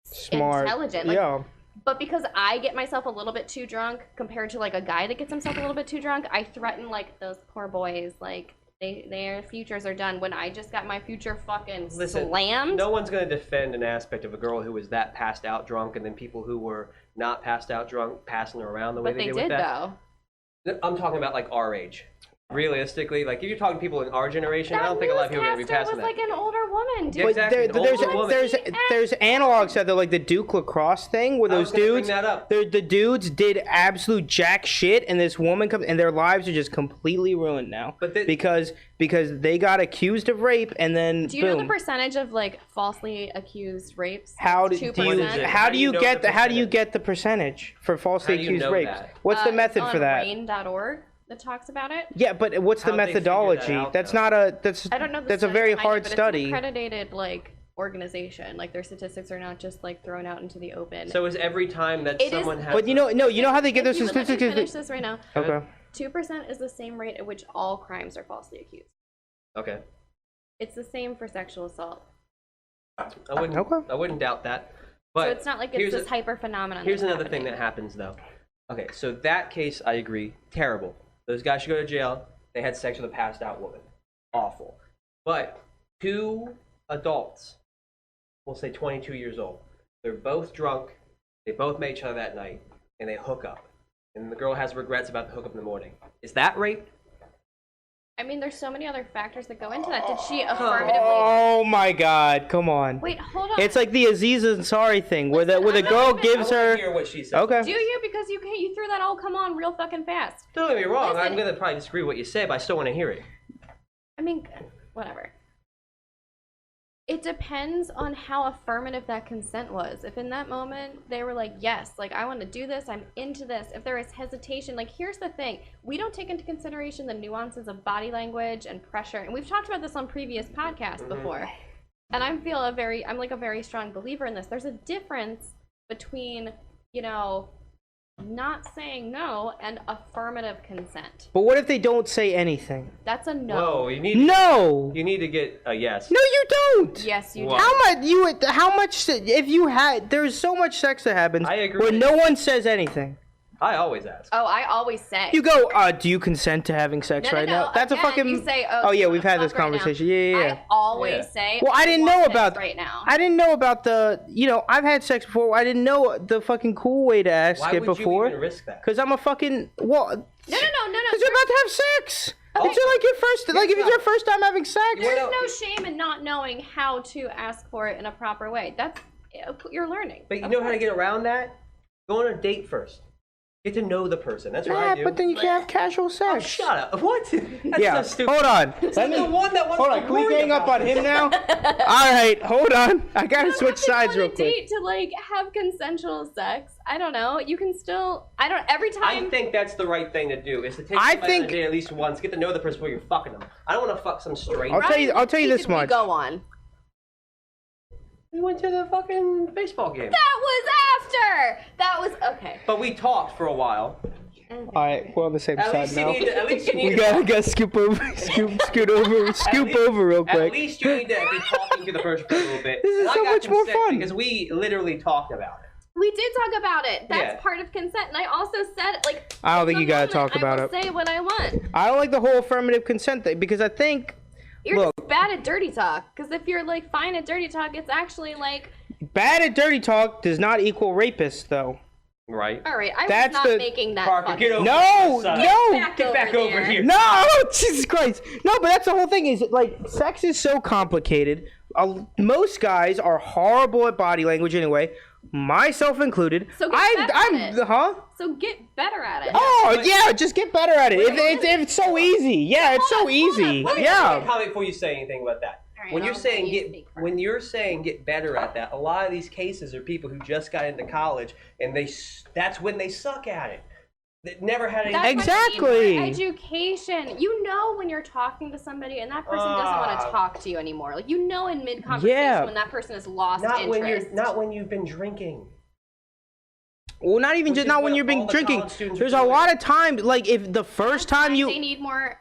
Speaker 3: Smart.
Speaker 1: intelligent. Like,
Speaker 3: Yeah.
Speaker 1: But because I get myself a little bit too drunk compared to like a guy that gets himself a little bit too drunk, I threaten like those poor boys, like their futures are done when I just got my future fucking slammed.
Speaker 2: No one's going to defend an aspect of a girl who was that passed out drunk and then people who were not passed out drunk passing her around the way
Speaker 1: But
Speaker 2: they
Speaker 1: they
Speaker 2: did with
Speaker 1: did
Speaker 2: that.
Speaker 1: though.
Speaker 2: I'm talking about like our age. Realistically, like if you're talking to people in our generation, I
Speaker 1: That
Speaker 2: don't think a lot of people are going to be
Speaker 1: newscaster
Speaker 2: passing
Speaker 1: was
Speaker 2: that.
Speaker 1: like an older woman, dude.
Speaker 2: Yeah,
Speaker 3: But
Speaker 2: exactly.
Speaker 3: there, there's
Speaker 2: Older woman.
Speaker 3: there's analogs to the like the Duke lacrosse thing where
Speaker 2: I
Speaker 3: those
Speaker 2: was gonna bring
Speaker 3: dudes
Speaker 2: that up.
Speaker 3: the dudes did absolute jack shit and this woman comes and their lives are just completely ruined now
Speaker 2: But they-
Speaker 3: because they got accused of rape and then
Speaker 1: Do you know
Speaker 3: boom.
Speaker 1: the percentage of like falsely accused rapes?
Speaker 3: How do
Speaker 1: 2%?
Speaker 3: you
Speaker 2: What is it?
Speaker 3: how do you
Speaker 2: know
Speaker 3: get
Speaker 2: the
Speaker 3: how do you
Speaker 2: percentage?
Speaker 3: get the percentage for falsely
Speaker 2: How do you
Speaker 3: accused
Speaker 2: know
Speaker 3: rapes?
Speaker 2: that?
Speaker 3: What's the method
Speaker 1: on
Speaker 3: for that?
Speaker 1: RAINN.org. that talks about it.
Speaker 3: Yeah, but what's the
Speaker 2: How'd they figure that
Speaker 3: methodology?
Speaker 2: out,
Speaker 3: That's
Speaker 2: though?
Speaker 3: not a that's
Speaker 1: I don't know.
Speaker 3: that's a very hard
Speaker 1: It's
Speaker 3: study.
Speaker 1: an accredited like organization. Like their statistics are not just like thrown out into the open.
Speaker 2: So is every time that
Speaker 1: It is-
Speaker 2: someone has
Speaker 3: But you know how they get
Speaker 1: If
Speaker 3: those
Speaker 1: you would let me
Speaker 3: statistics?
Speaker 1: finish this right now.
Speaker 3: Okay.
Speaker 1: 2% is the same rate at which all crimes are falsely accused.
Speaker 2: Okay.
Speaker 1: It's the same for sexual assault.
Speaker 2: I wouldn't doubt that. But
Speaker 1: So it's not like it's
Speaker 2: here's
Speaker 1: this hyper phenomenon.
Speaker 2: Here's
Speaker 1: that's
Speaker 2: another thing
Speaker 1: happening.
Speaker 2: that happens though. Okay, so that case I agree, terrible. Those guys should go to jail. They had sex with a passed out woman. Awful. But 2 adults, we'll say 22 years old, they're both drunk, they both met each other that night, and they hook up. And the girl has regrets about the hookup in the morning. Is that rape?
Speaker 1: I mean, there's so many other factors that go into that. Did she affirmatively?
Speaker 3: Oh my God! Come on.
Speaker 1: Wait, hold on.
Speaker 3: It's like the Aziz Ansari thing, where the
Speaker 1: Listen,
Speaker 3: girl
Speaker 1: I'm not
Speaker 3: gives
Speaker 2: I wanna
Speaker 3: her.
Speaker 2: hear what she said.
Speaker 3: Okay.
Speaker 1: Do you? Because you threw that "oh come on" real fucking fast.
Speaker 2: Don't get me wrong, I'm
Speaker 1: Listen.
Speaker 2: gonna probably disagree with what you said, but I still want to hear it.
Speaker 1: I mean, whatever. It depends on how affirmative that consent was. If in that moment they were like, yes, like I want to do this, I'm into this. If there is hesitation, like here's the thing. We don't take into consideration the nuances of body language and pressure. And we've talked about this on previous podcasts before. And I'm like a very strong believer in this. There's a difference between, not saying no and affirmative consent.
Speaker 3: But what if they don't say anything?
Speaker 1: That's a no.
Speaker 2: Whoa, you need
Speaker 3: No.
Speaker 2: you need to get a yes.
Speaker 3: No, you don't.
Speaker 1: Yes, you do.
Speaker 2: What?
Speaker 3: How much? If you had, there's so much sex that happens
Speaker 2: I agree.
Speaker 3: where no one says anything.
Speaker 2: I always ask.
Speaker 1: Oh, I always say.
Speaker 3: You go, do you consent to having sex
Speaker 1: No,
Speaker 3: right
Speaker 1: no,
Speaker 3: now? That's
Speaker 1: again,
Speaker 3: a fucking.
Speaker 1: You say,
Speaker 3: oh yeah,
Speaker 1: you
Speaker 3: we've
Speaker 1: wanna
Speaker 3: had this
Speaker 1: fuck right now.
Speaker 3: conversation. Yeah.
Speaker 1: I always
Speaker 2: Yeah.
Speaker 1: say.
Speaker 3: Well, I didn't know
Speaker 1: want
Speaker 3: about
Speaker 1: this right now.
Speaker 3: I didn't know about the. I've had sex before. I didn't know the fucking cool way to ask
Speaker 2: Why
Speaker 3: it
Speaker 2: would
Speaker 3: before.
Speaker 2: you even risk that?
Speaker 3: Because I'm a fucking well.
Speaker 1: No.
Speaker 3: Because you're about to have sex.
Speaker 1: Okay.
Speaker 3: It's like your first. Like if it's your first time having sex.
Speaker 1: There's
Speaker 2: No.
Speaker 1: no shame in not knowing how to ask for it in a proper way. That's you're learning.
Speaker 2: But you know how to get around that? Go on a date first. Get to know the person. That's what I
Speaker 3: Nah,
Speaker 2: do.
Speaker 3: but then you can have casual
Speaker 2: Oh,
Speaker 3: sex.
Speaker 2: shut up. What? That's
Speaker 3: Yeah.
Speaker 2: so stupid.
Speaker 3: Hold on.
Speaker 2: I'm the one that wants
Speaker 3: Hold
Speaker 2: to
Speaker 3: on. Can we
Speaker 2: worry
Speaker 3: gang up
Speaker 2: about
Speaker 3: on him
Speaker 2: this.
Speaker 3: now? All right. Hold on. I gotta
Speaker 1: You don't
Speaker 3: switch
Speaker 1: have to go
Speaker 3: sides
Speaker 1: on
Speaker 3: real
Speaker 1: a
Speaker 3: quick.
Speaker 1: date to like have consensual sex. I don't know. You can still. Every
Speaker 2: I
Speaker 1: time.
Speaker 2: think that's the right thing to do. Is to take
Speaker 3: I
Speaker 2: somebody on a
Speaker 3: think-
Speaker 2: date at least once, get to know the person before you're fucking them. I don't want to fuck some stranger.
Speaker 3: I'll tell you
Speaker 1: Ryan,
Speaker 3: this
Speaker 1: did we
Speaker 3: much.
Speaker 1: go on.
Speaker 2: We went to the fucking baseball game.
Speaker 1: That was after. That was okay.
Speaker 2: But we talked for a while.
Speaker 3: All right, we're on the same
Speaker 2: At
Speaker 3: side
Speaker 2: least
Speaker 3: now.
Speaker 2: at least you need
Speaker 3: We
Speaker 2: to
Speaker 3: gotta scoop over, scoot over, scoop
Speaker 2: least-
Speaker 3: over real
Speaker 2: At
Speaker 3: quick.
Speaker 2: least you need to be talking to the person for a little bit.
Speaker 3: This is
Speaker 2: And I
Speaker 3: so
Speaker 2: got
Speaker 3: much more
Speaker 2: consent
Speaker 3: fun.
Speaker 2: because we literally talked about it.
Speaker 1: We did talk about it. That's
Speaker 2: Yeah.
Speaker 1: part of consent. And I also said, like,
Speaker 3: I don't think
Speaker 1: in
Speaker 3: you
Speaker 1: the
Speaker 3: gotta
Speaker 1: moment,
Speaker 3: talk about
Speaker 1: I will
Speaker 3: it.
Speaker 1: say what I want.
Speaker 3: I don't like the whole affirmative consent thing because I think
Speaker 1: You're
Speaker 3: Look.
Speaker 1: just bad at dirty talk. Because if you're, like, fine at dirty talk, it's actually, like,
Speaker 3: bad at dirty talk does not equal rapist, though.
Speaker 2: Right?
Speaker 1: all right, I
Speaker 3: That's
Speaker 1: was not
Speaker 3: the-
Speaker 1: making that
Speaker 2: Parker,
Speaker 1: funny.
Speaker 2: get over
Speaker 3: No,
Speaker 2: here, son.
Speaker 3: no,
Speaker 2: Get back over here.
Speaker 3: No, Jesus Christ. No, but that's the whole thing is like sex is so complicated. Most guys are horrible at body language anyway, myself included.
Speaker 1: So get better at it.
Speaker 3: Huh?
Speaker 1: So get better at it.
Speaker 3: Oh, yeah, just get better at it. If it's so easy. Yeah, it's so
Speaker 1: hold on,
Speaker 3: easy.
Speaker 1: hold on.
Speaker 2: Make a
Speaker 3: Yeah.
Speaker 2: comment before you say anything about that.
Speaker 1: All right,
Speaker 2: When you're
Speaker 1: I'll
Speaker 2: saying
Speaker 1: let you speak first.
Speaker 2: when you're saying get better at that, a lot of these cases are people who just got into college and that's when they suck at it. They never had any.
Speaker 1: That's what I mean,
Speaker 3: Exactly.
Speaker 1: more education. You know when you're talking to somebody and that person doesn't want to talk to you anymore. Like, you know in mid-conversation
Speaker 3: Yeah.
Speaker 1: when that person has lost
Speaker 2: not
Speaker 1: interest.
Speaker 2: when you've been drinking.
Speaker 3: Well, not even
Speaker 2: Which
Speaker 3: just
Speaker 2: is
Speaker 3: not
Speaker 2: what
Speaker 3: when you've
Speaker 2: all
Speaker 3: been
Speaker 2: the
Speaker 3: drinking.
Speaker 2: college students are
Speaker 3: There's a
Speaker 2: doing.
Speaker 3: lot of times, like if the first time
Speaker 1: They
Speaker 3: you
Speaker 1: need more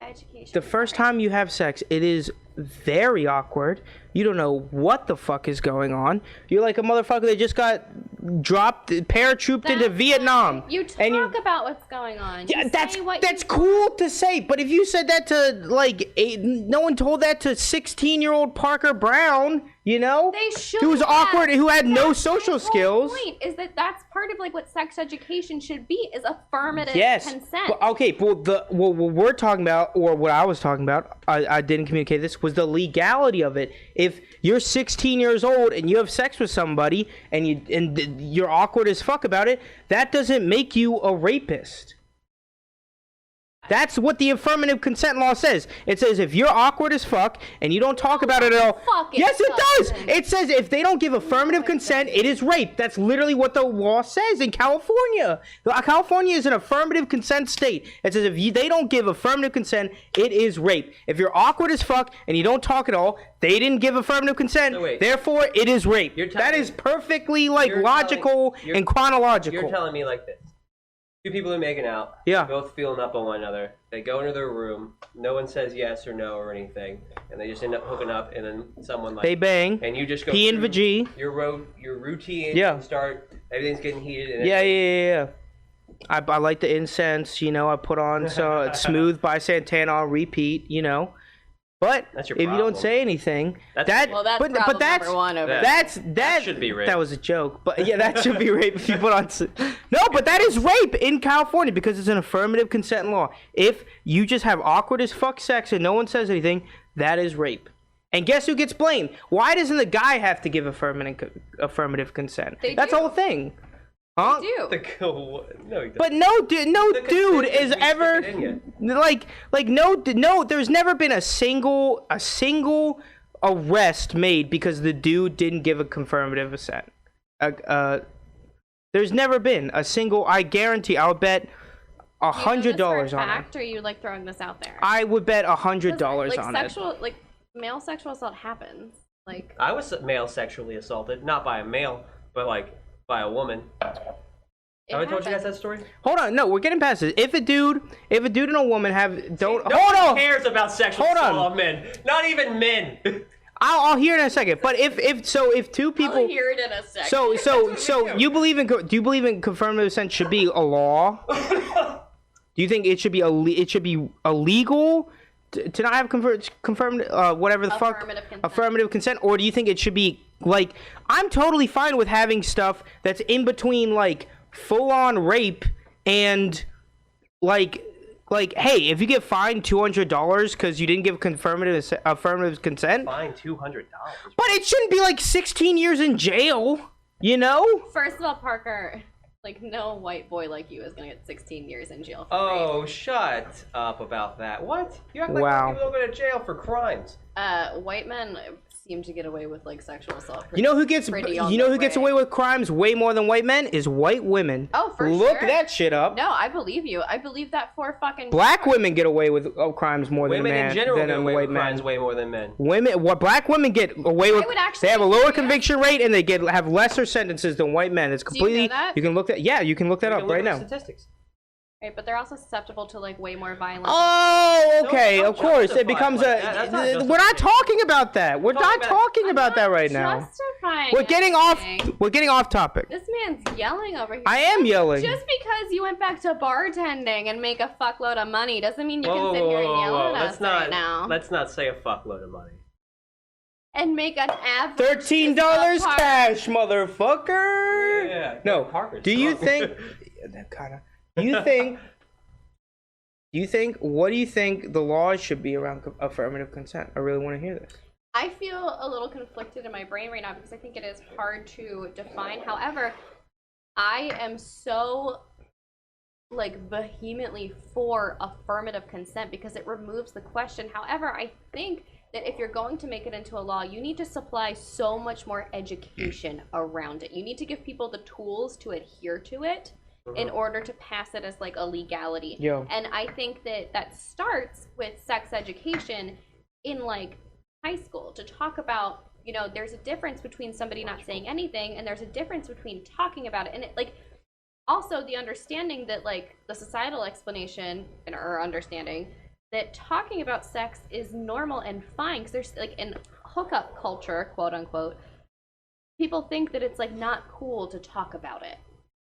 Speaker 1: education.
Speaker 3: the first time you have sex, it is very awkward. You don't know what the fuck is going on. You're like a motherfucker that just got paratrooped into
Speaker 1: That's
Speaker 3: Vietnam.
Speaker 1: fine. You talk
Speaker 3: and you,
Speaker 1: about what's going on.
Speaker 3: yeah,
Speaker 1: You
Speaker 3: that's
Speaker 1: say what
Speaker 3: that's
Speaker 1: you
Speaker 3: cool to say. But if you said that to like no one told that to 16-year-old Parker Brown, you know,
Speaker 1: They should.
Speaker 3: who was
Speaker 1: have.
Speaker 3: awkward, who had no
Speaker 1: That's
Speaker 3: social
Speaker 1: my whole
Speaker 3: skills.
Speaker 1: Point is that's part of like what sex education should be is affirmative
Speaker 3: Yes.
Speaker 1: consent.
Speaker 3: But, okay. Well, what we're talking about, or what I was talking about, I didn't communicate this, was the legality of it. If you're 16 years old and you have sex with somebody and you're awkward as fuck about it, that doesn't make you a rapist. That's what the affirmative consent law says. It says if you're awkward as fuck and you don't talk about it at all.
Speaker 1: Fuck it
Speaker 3: Yes, it does.
Speaker 1: doesn't.
Speaker 3: It says if they don't give affirmative consent, it is rape. That's literally what the law says in California. California is an affirmative consent state. It says if they don't give affirmative consent, it is rape. If you're awkward as fuck and you don't talk at all, they didn't give affirmative consent.
Speaker 2: So wait.
Speaker 3: Therefore, it is rape. That is perfectly like logical and chronological.
Speaker 2: You're telling me like this. Two people are making out.
Speaker 3: Yeah.
Speaker 2: Both feeling up on one another. They go into their room. No one says yes or no or anything, and they just end up hooking up. And then someone like
Speaker 3: They bang.
Speaker 2: and you just go
Speaker 3: P and
Speaker 2: through
Speaker 3: G.
Speaker 2: your routine.
Speaker 3: Yeah.
Speaker 2: And start. Everything's getting heated. And
Speaker 3: Yeah. I like the incense, you know. I put on Smooth by Santana on repeat, you know. But
Speaker 2: That's your
Speaker 3: if you don't
Speaker 2: problem.
Speaker 3: say anything,
Speaker 1: Well, that's problem number one over there.
Speaker 3: that
Speaker 2: should be rape.
Speaker 3: That was a joke, but yeah, that should be rape if you put on. No, but that is rape in California because it's an affirmative consent law. If you just have awkward as fuck sex and no one says anything, that is rape. And guess who gets blamed? Why doesn't the guy have to give affirmative consent? That's
Speaker 1: do.
Speaker 3: the whole thing. Huh?
Speaker 1: do.
Speaker 2: no, he doesn't.
Speaker 3: But no dude
Speaker 2: consent
Speaker 3: is
Speaker 2: we
Speaker 3: ever
Speaker 2: stick it in
Speaker 3: like no. There's never been a single arrest made because the dude didn't give a confirmative consent. There's never been a single. I guarantee. I'll bet $100 on it.
Speaker 1: Or are you like throwing this out there?
Speaker 3: I would bet $100
Speaker 1: like
Speaker 3: on
Speaker 1: sexual, like male sexual assault happens. Like
Speaker 2: I was male sexually assaulted, not by a male, but like by a woman. Have I told you guys that story?
Speaker 3: Hold on, no, we're getting past this. If a dude and a woman
Speaker 2: No one cares about sexual assault on men. Not even men.
Speaker 3: I'll hear it in a second. But if two people,
Speaker 1: I'll hear it in a second.
Speaker 3: so you believe in do you believe in confirmative consent should be a law? Do you think it should be illegal to not have confirmed whatever the affirmative consent, or do you think it should be like I'm totally fine with having stuff that's in between like full on rape and like hey, if you get fined $200 because you didn't give affirmative consent,
Speaker 2: Fine $200.
Speaker 3: but it shouldn't be like 16 years in jail, you know?
Speaker 1: First of all, Parker, like no white boy like you is gonna get 16 years in jail. For
Speaker 2: Oh,
Speaker 1: rape.
Speaker 2: shut up about that. What? You act like
Speaker 3: Wow.
Speaker 2: people don't go to jail for crimes.
Speaker 1: White men seem to get away with like sexual assault.
Speaker 3: You know who gets away with crimes way more than white men is white women.
Speaker 1: Oh, for
Speaker 3: Look
Speaker 1: sure.
Speaker 3: that shit up.
Speaker 1: No, I believe you. I believe that for fucking
Speaker 3: Black
Speaker 1: sure.
Speaker 3: women get away with crimes more
Speaker 2: Women
Speaker 3: than men
Speaker 2: in general
Speaker 3: than
Speaker 2: get
Speaker 3: a
Speaker 2: away
Speaker 3: white
Speaker 2: with crimes
Speaker 3: man.
Speaker 2: way more than men.
Speaker 3: Black women get away with.
Speaker 1: would actually
Speaker 3: They have a lower
Speaker 1: agree.
Speaker 3: conviction rate and they have lesser sentences than white men. It's
Speaker 1: you know
Speaker 3: completely.
Speaker 1: that?
Speaker 3: You can look that. Yeah, you can look that
Speaker 2: You
Speaker 3: up
Speaker 2: can look
Speaker 3: right
Speaker 2: at
Speaker 3: now.
Speaker 2: Statistics.
Speaker 1: Right, but they're also susceptible to like way more violence.
Speaker 3: Oh, okay.
Speaker 2: Don't
Speaker 3: Of course,
Speaker 2: justify
Speaker 3: it becomes
Speaker 2: it like that. That's not
Speaker 3: we're not
Speaker 2: justification.
Speaker 3: talking about that. We're not talking about that right now.
Speaker 1: Justifying
Speaker 3: We're getting off.
Speaker 1: anything.
Speaker 3: We're getting off topic.
Speaker 1: This man's yelling over here.
Speaker 3: I am yelling.
Speaker 1: Just because you went back to bartending and make a fuckload of money doesn't mean you can sit here and yell at us right now.
Speaker 2: Let's not say a fuckload of money.
Speaker 1: And make an average.
Speaker 3: $13 cash, motherfucker.
Speaker 2: Yeah.
Speaker 3: No.
Speaker 2: Parker's
Speaker 3: Do you
Speaker 2: drunk.
Speaker 3: think? That kind of. Do you think? What do you think the laws should be around affirmative consent? I really want to hear this.
Speaker 1: I feel a little conflicted in my brain right now because I think it is hard to define. However, I am so like vehemently for affirmative consent because it removes the question. However, I think that if you're going to make it into a law, you need to supply so much more education around it. You need to give people the tools to adhere to it in order to pass it as like a legality.
Speaker 3: Yeah.
Speaker 1: And I think that starts with sex education in like high school to talk about, you know, there's a difference between somebody not saying anything and there's a difference between talking about it. And it like also the understanding that like the societal explanation or understanding that talking about sex is normal and fine because there's like in hookup culture, quote unquote, people think that it's like not cool to talk about it.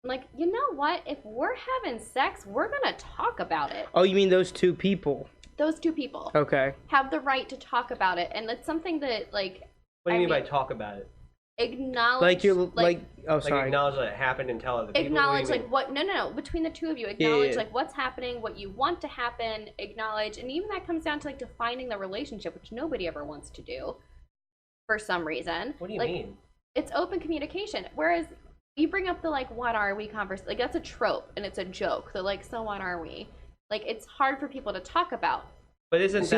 Speaker 1: I'm like, you know what? If we're having sex, we're gonna talk about it.
Speaker 3: Oh, you mean those two people?
Speaker 1: Those two people
Speaker 3: Okay.
Speaker 1: have the right to talk about it, and it's something that like
Speaker 2: What do you mean by
Speaker 1: mean,
Speaker 2: talk about it?
Speaker 1: acknowledge.
Speaker 3: Like you're like. Oh,
Speaker 2: Like
Speaker 3: sorry.
Speaker 2: acknowledge that it happened and tell other people?
Speaker 1: acknowledge
Speaker 2: What do you
Speaker 1: like what no between the two of you acknowledge
Speaker 3: yeah.
Speaker 1: like what's happening, what you want to happen, acknowledge, and even that comes down to like defining the relationship, which nobody ever wants to do for some reason.
Speaker 2: What do you
Speaker 1: like,
Speaker 2: mean?
Speaker 1: It's open communication, whereas you bring up the like what are we converse, like that's a trope and it's a joke. So like, so what are we? Like, it's hard for people to talk about.
Speaker 2: But isn't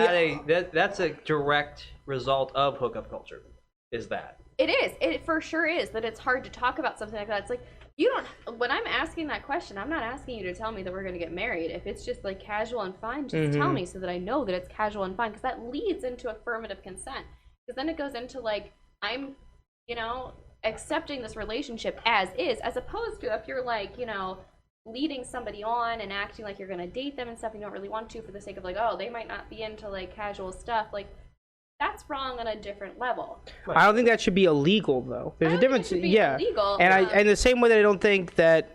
Speaker 2: that's a direct result of hookup culture? Is that?
Speaker 1: It is. It for sure is that it's hard to talk about something like that. It's like, you don't, when I'm asking that question, I'm not asking you to tell me that we're going to get married. If it's just like casual and fine, just tell me so that I know that it's casual and fine, because that leads into affirmative consent. Because then it goes into like, I'm, you know, accepting this relationship as is, as opposed to if you're like, you know, leading somebody on and acting like you're going to date them and stuff you don't really want to for the sake of like, oh, they might not be into like casual stuff. Like, that's wrong on a different level.
Speaker 3: I don't think that should be illegal, though. There's a difference. Yeah,
Speaker 1: illegal,
Speaker 3: and in the same way that I don't think that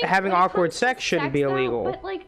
Speaker 3: having awkward sex
Speaker 1: sex
Speaker 3: shouldn't be illegal.
Speaker 1: But like,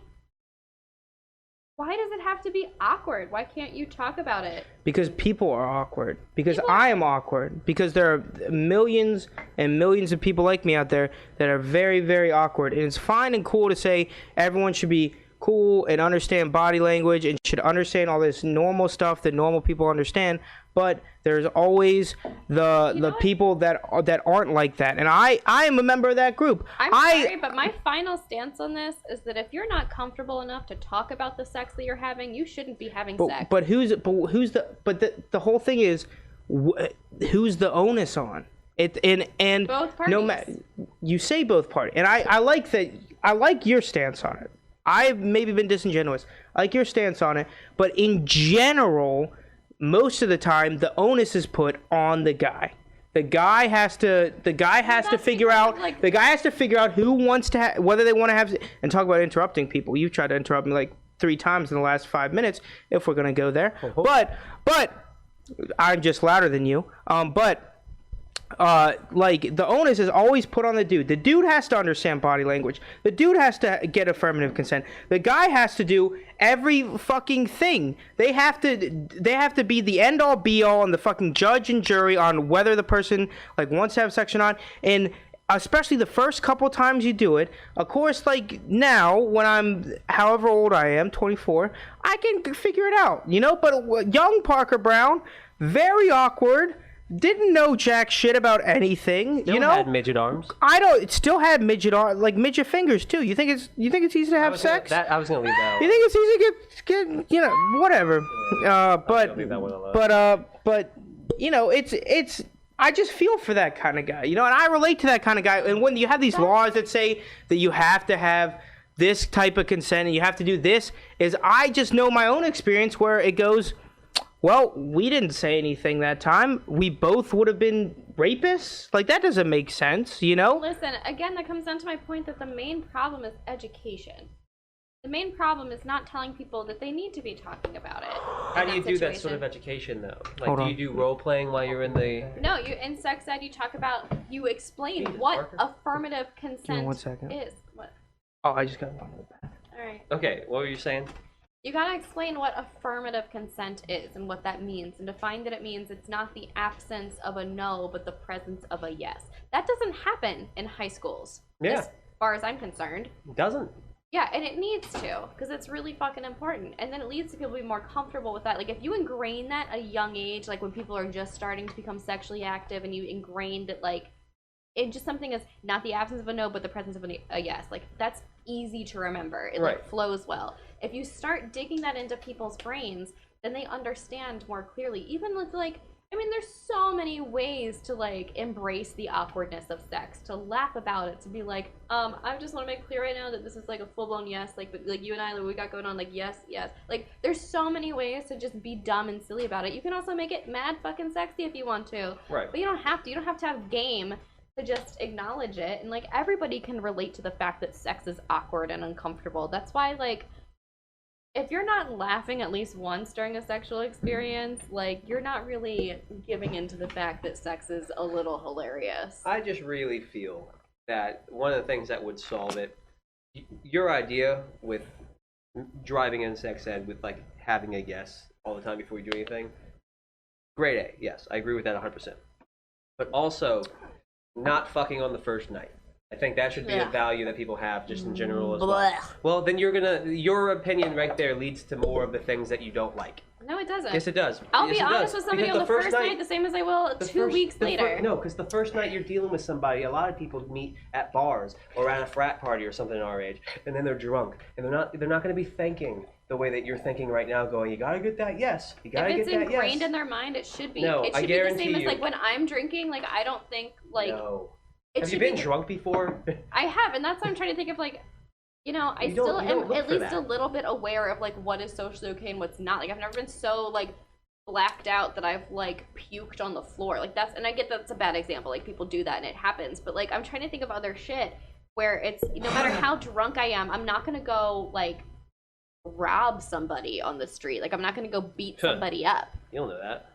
Speaker 1: why does it have to be awkward? Why can't you talk about it? Because
Speaker 3: people are awkward. Because I am awkward. Because there are millions and millions of people like me out there that are very, very awkward. And it's fine and cool to say everyone should be cool and understand body language and should understand all this normal stuff that normal people understand, but there's always the people that aren't like that, and I am a member of that group.
Speaker 1: I'm sorry, but my final stance on this is that if you're not comfortable enough to talk about the sex that you're having, you shouldn't be having sex.
Speaker 3: But the whole thing is, who's the onus on it? And
Speaker 1: both parties.
Speaker 3: You say both parties, and I like that. I like your stance on it. I've maybe been disingenuous. I like your stance on it, but in general, most of the time, the onus is put on the guy. The guy has to figure out. The guy has to figure out who wants to whether they want to have. And talk about interrupting people. You've tried to interrupt me like 3 times in the last 5 minutes. If we're gonna go there, but I'm just louder than you. Like the onus is always put on the dude. The dude has to understand body language. The dude has to get affirmative consent. The guy has to do every fucking thing. They have to be the end all be all and the fucking judge and jury on whether the person like wants to have sex or not. And especially the first couple times you do it. Of course, like now when I'm however old I am, 24, I can figure it out, you know. But young Parker Brown, very awkward. Didn't know jack shit about anything.
Speaker 2: Still
Speaker 3: you know,
Speaker 2: had midget arms.
Speaker 3: I don't. It still had midget like midget fingers too. You think it's easy to have sex?
Speaker 2: I was gonna leave that.
Speaker 3: You think it's easy to get you know whatever. But you know it's. I just feel for that kind of guy. You know, and I relate to that kind of guy. And when you have these laws that say that you have to have this type of consent and you have to do this, is I just know my own experience where it goes. Well, we didn't say anything that time. We both would have been rapists? Like, that doesn't make sense, you know?
Speaker 1: Listen, again, that comes down to my point that the main problem is education. The main problem is not telling people that they need to be talking about it.
Speaker 2: How do you do that sort of education, though? Like, do you do role-playing while you're in the...
Speaker 1: No, in sex ed, you explain what affirmative consent
Speaker 3: Give me 1 second.
Speaker 1: is. What?
Speaker 3: Oh, I just got one with that.
Speaker 1: All right.
Speaker 2: Okay, what were you saying?
Speaker 1: You gotta explain what affirmative consent is and what that means, and define that it means it's not the absence of a no, but the presence of a yes. That doesn't happen in high schools, as far as I'm concerned.
Speaker 2: It doesn't?
Speaker 1: Yeah, and it needs to, because it's really fucking important. And then it leads to people to be more comfortable with that. Like, if you ingrain that at a young age, like when people are just starting to become sexually active, and you ingrain that, like, it just something is not the absence of a no, but the presence of a yes. Like, that's easy to remember. It like flows well. If you start digging that into people's brains, then they understand more clearly. Even with like, I mean, there's so many ways to like embrace the awkwardness of sex, to laugh about it, to be like, I just want to make clear right now that this is like a full-blown yes, like you and I, like, we got going on, like yes. Like, there's so many ways to just be dumb and silly about it. You can also make it mad fucking sexy if you want to.
Speaker 2: Right.
Speaker 1: But you don't have to. You don't have to have game to just acknowledge it. And like, everybody can relate to the fact that sex is awkward and uncomfortable. That's why, like, if you're not laughing at least once during a sexual experience, like, you're not really giving into the fact that sex is a little hilarious.
Speaker 2: I just really feel that one of the things that would solve it, your idea with driving in sex ed with like having a yes all the time before you do anything, grade A, yes, I agree with that 100%. But also, not fucking on the first night. I think that should be a value that people have just in general as well.
Speaker 1: Blech.
Speaker 2: Well, then your opinion right there leads to more of the things that you don't like.
Speaker 1: No, it doesn't.
Speaker 2: Yes, it does.
Speaker 1: I'll
Speaker 2: Yes,
Speaker 1: be
Speaker 2: it
Speaker 1: honest
Speaker 2: does.
Speaker 1: with somebody
Speaker 2: Because
Speaker 1: on the first night the same as I will 2 weeks later.
Speaker 2: No, because the first night you're dealing with somebody, a lot of people meet at bars or at a frat party or something our age, and then they're drunk, and they're not going to be thinking the way that you're thinking right now, going, you gotta get that yes, you gotta
Speaker 1: If
Speaker 2: get
Speaker 1: it's
Speaker 2: that yes.
Speaker 1: ingrained in their mind, it should be.
Speaker 2: No,
Speaker 1: it
Speaker 2: I
Speaker 1: should be the
Speaker 2: guarantee
Speaker 1: same as
Speaker 2: you.
Speaker 1: like when I'm drinking. Like I don't think like
Speaker 2: No.
Speaker 1: it
Speaker 2: Have you
Speaker 1: should
Speaker 2: been
Speaker 1: be-
Speaker 2: drunk before?
Speaker 1: I have, and that's what I'm trying to think of. Like, you know, I
Speaker 2: You don't-
Speaker 1: still
Speaker 2: you don't
Speaker 1: am
Speaker 2: look
Speaker 1: at
Speaker 2: for
Speaker 1: least
Speaker 2: that.
Speaker 1: a little bit aware of like what is socially okay and what's not. Like I've never been so like blacked out that I've like puked on the floor. Like that's, and I get that's a bad example. Like people do that and it happens, but like I'm trying to think of other shit where it's no matter how drunk I am, I'm not gonna go like rob somebody on the street. Like I'm not gonna go beat somebody up.
Speaker 2: You don't know that.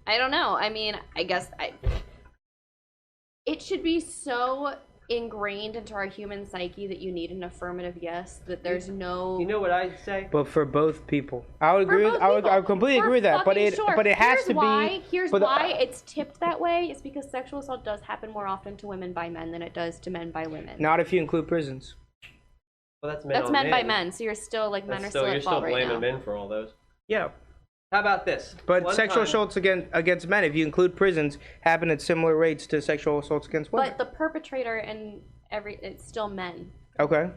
Speaker 1: I don't know. I mean, I guess it should be so ingrained into our human psyche that you need an affirmative yes, that there's no.
Speaker 2: You know what I say?
Speaker 3: But for both people, I would
Speaker 1: For
Speaker 3: agree.
Speaker 1: both
Speaker 3: I would
Speaker 1: people.
Speaker 3: completely
Speaker 1: For
Speaker 3: agree with that. But
Speaker 1: fucking sure.
Speaker 3: it has
Speaker 1: Here's
Speaker 3: to
Speaker 1: why,
Speaker 3: be.
Speaker 1: Here's
Speaker 3: but the-
Speaker 1: why it's tipped that way. It's because sexual assault does happen more often to women by men than it does to men by women.
Speaker 3: Not if you include prisons.
Speaker 2: Well, that's men
Speaker 1: That's
Speaker 2: on
Speaker 1: men by
Speaker 2: men.
Speaker 1: men, so you're still like men
Speaker 2: That's
Speaker 1: are still
Speaker 2: you're
Speaker 1: at
Speaker 2: still
Speaker 1: fault right
Speaker 2: blaming
Speaker 1: now.
Speaker 2: men for all those.
Speaker 3: Yeah.
Speaker 2: How about this?
Speaker 3: But
Speaker 2: One
Speaker 3: sexual
Speaker 2: time-
Speaker 3: assaults against men, if you include prisons, happen at similar rates to sexual assaults against women.
Speaker 1: But the perpetrator and it's still men.
Speaker 3: Okay.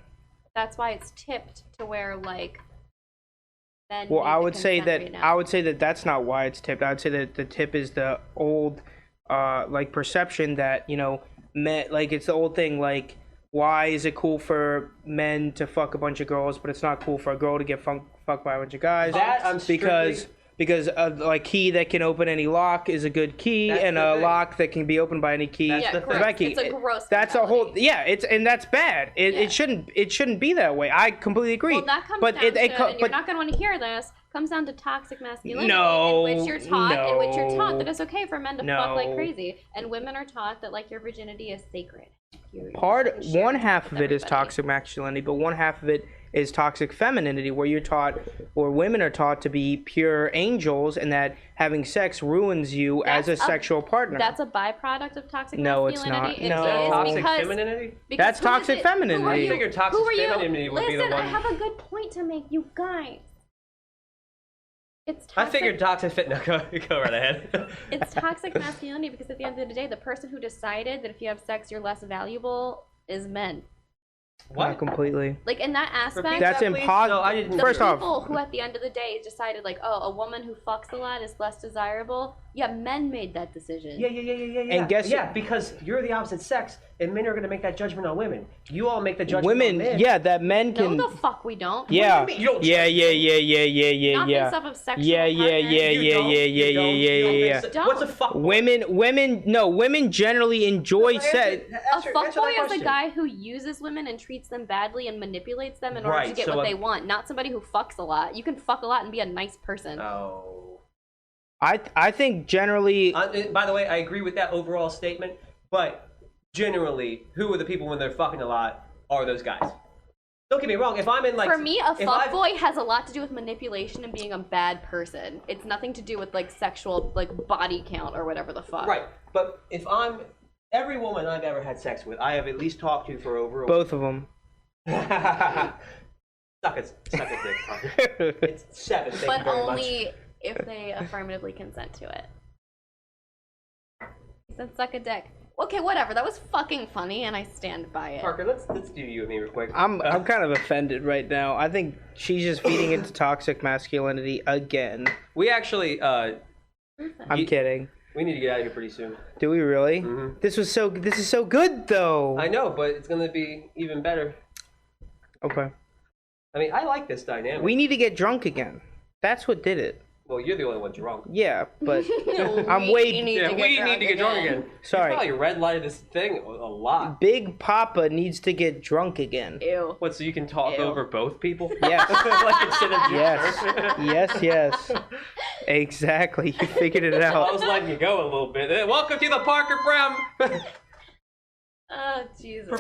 Speaker 1: That's why it's tipped to where like men.
Speaker 3: Well,
Speaker 1: need
Speaker 3: I
Speaker 1: to
Speaker 3: would say
Speaker 1: consent
Speaker 3: that
Speaker 1: right now.
Speaker 3: that's not why it's tipped. I would say that the tip is the old, like perception that men, like it's the old thing like, why is it cool for men to fuck a bunch of girls, but it's not cool for a girl to get fucked by a bunch of guys?
Speaker 2: That I'm
Speaker 3: because a key that can open any lock is a good key,
Speaker 2: That's
Speaker 3: and
Speaker 2: the
Speaker 3: a
Speaker 2: thing.
Speaker 3: lock that can be opened by any key
Speaker 2: That's
Speaker 1: Yeah,
Speaker 2: the
Speaker 3: is
Speaker 2: thing.
Speaker 3: a bad key.
Speaker 1: It's a gross
Speaker 3: That's a whole
Speaker 1: mentality.
Speaker 3: and that's bad.
Speaker 1: Yeah.
Speaker 3: It shouldn't be that way. I completely agree.
Speaker 1: Well, that comes
Speaker 3: but
Speaker 1: down to, and you're not going to want to hear this, comes down to toxic masculinity,
Speaker 3: No,
Speaker 1: in which you're taught
Speaker 3: no.
Speaker 1: that it's okay for men to
Speaker 3: No.
Speaker 1: fuck like crazy, and women are taught that like your virginity is sacred.
Speaker 3: One half of it is
Speaker 1: everybody.
Speaker 3: toxic masculinity, but one half of it is toxic femininity, where you're taught, or women are taught to be pure angels, and that having sex ruins you as a
Speaker 1: That's
Speaker 3: sexual partner.
Speaker 1: That's a byproduct of toxic
Speaker 3: No, it's
Speaker 1: masculinity.
Speaker 3: not. No.
Speaker 1: It is
Speaker 2: Toxic
Speaker 1: because,
Speaker 2: femininity?
Speaker 1: because
Speaker 3: That's
Speaker 1: who is
Speaker 3: toxic
Speaker 1: it- who are
Speaker 3: femininity.
Speaker 1: you-
Speaker 2: I figured toxic
Speaker 1: who are you?
Speaker 2: femininity would be the
Speaker 1: Listen,
Speaker 2: one.
Speaker 1: I have a good point to make, you guys. It's
Speaker 2: I
Speaker 1: toxic.
Speaker 2: figured toxic fit. No, go right ahead.
Speaker 1: It's toxic masculinity because at the end of the day, the person who decided that if you have sex, you're less valuable is men.
Speaker 3: Not
Speaker 2: What?
Speaker 3: completely.
Speaker 1: Like in that aspect,
Speaker 2: Repeat
Speaker 3: That's
Speaker 2: that, please?
Speaker 3: impossible.
Speaker 2: No, I didn't.
Speaker 1: the
Speaker 3: First off,
Speaker 1: people who at the end of the day decided like, oh, a woman who fucks a lot is less desirable. Yeah, men made that decision.
Speaker 2: Yeah.
Speaker 3: And guess-
Speaker 2: yeah, because you're the opposite sex, and men are going to make that judgment on women. You all make the judgment
Speaker 3: women,
Speaker 2: on men.
Speaker 3: yeah, that men
Speaker 1: No,
Speaker 3: can.
Speaker 1: the fuck we don't.
Speaker 3: Yeah,
Speaker 2: What do you mean? You don't
Speaker 3: yeah,
Speaker 2: judge
Speaker 1: Not
Speaker 3: yeah.
Speaker 1: based off of sexual
Speaker 3: Yeah,
Speaker 1: partners.
Speaker 3: yeah,
Speaker 2: You don't? You don't? You don't
Speaker 3: yeah.
Speaker 2: think so?
Speaker 1: Don't.
Speaker 2: What's a fuck?
Speaker 3: Women generally enjoy sex.
Speaker 1: A fuckboy is a guy who uses women and treats them badly and manipulates them in order to
Speaker 2: Right,
Speaker 1: get
Speaker 2: so
Speaker 1: what
Speaker 2: a-
Speaker 1: they want. Not somebody who fucks a lot. You can fuck a lot and be a nice person.
Speaker 2: Oh.
Speaker 3: I think generally.
Speaker 2: By the way, I agree with that overall statement, but generally, who are the people when they're fucking a lot are those guys. Don't get me wrong. If I'm in like
Speaker 1: For me, a
Speaker 2: if I've-
Speaker 1: fuckboy has a lot to do with manipulation and being a bad person. It's nothing to do with like sexual like body count or whatever the fuck.
Speaker 2: Right, but if I'm every woman I've ever had sex with, I have at least talked to for over.
Speaker 3: Both of them.
Speaker 2: Suck it, dick. Parker. It's 7. Thank you
Speaker 1: But
Speaker 2: very
Speaker 1: only if they affirmatively consent to it. He said suck a dick. Okay, whatever. That was fucking funny and I stand by
Speaker 2: much.
Speaker 1: it.
Speaker 2: Parker, let's do you and me real quick.
Speaker 3: I'm kind of offended right now. I think she's just feeding into toxic masculinity again.
Speaker 2: We actually
Speaker 3: I'm
Speaker 2: You-
Speaker 3: kidding.
Speaker 2: we need to get out of here pretty soon.
Speaker 3: Do we really?
Speaker 2: Mhm.
Speaker 3: This is so good though.
Speaker 2: I know, but it's gonna be even better.
Speaker 3: Okay.
Speaker 2: I mean, I like this dynamic.
Speaker 3: We need to get drunk again. That's what did it.
Speaker 2: Well, you're the only one drunk.
Speaker 3: Yeah, but I'm
Speaker 1: We
Speaker 3: way.
Speaker 1: need
Speaker 2: Yeah,
Speaker 1: to
Speaker 2: we
Speaker 1: get
Speaker 2: need to get drunk again.
Speaker 3: Sorry.
Speaker 2: You probably red lighted this thing a lot.
Speaker 3: Big Papa needs to get drunk again.
Speaker 1: Ew.
Speaker 2: What? So you can talk
Speaker 1: Ew.
Speaker 2: over both people?
Speaker 3: Yes.
Speaker 2: Like instead of just
Speaker 3: Yes. Exactly. You figured it
Speaker 2: I
Speaker 3: out.
Speaker 2: was letting you go a little bit. Welcome to the Parker Brown.
Speaker 1: Oh, Jesus.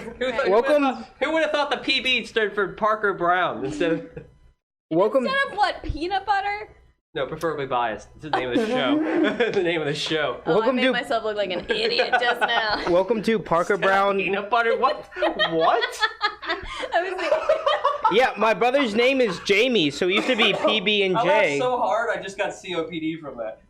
Speaker 3: Welcome-
Speaker 2: Who would have thought the PB stood for Parker Brown instead of?
Speaker 3: Welcome.
Speaker 1: Instead of what, peanut butter?
Speaker 2: No, preferably biased. It's the name of the show. The name of the show.
Speaker 1: Oh,
Speaker 3: Welcome
Speaker 1: I made
Speaker 3: to-
Speaker 1: myself look like an idiot just now.
Speaker 3: Welcome to Parker Brown.
Speaker 2: Peanut butter? What? What?
Speaker 1: I was thinking,
Speaker 3: Yeah, my brother's name is Jamie, so he used to be PB and
Speaker 2: I laughed
Speaker 3: J.
Speaker 2: so hard, I just got COPD from that.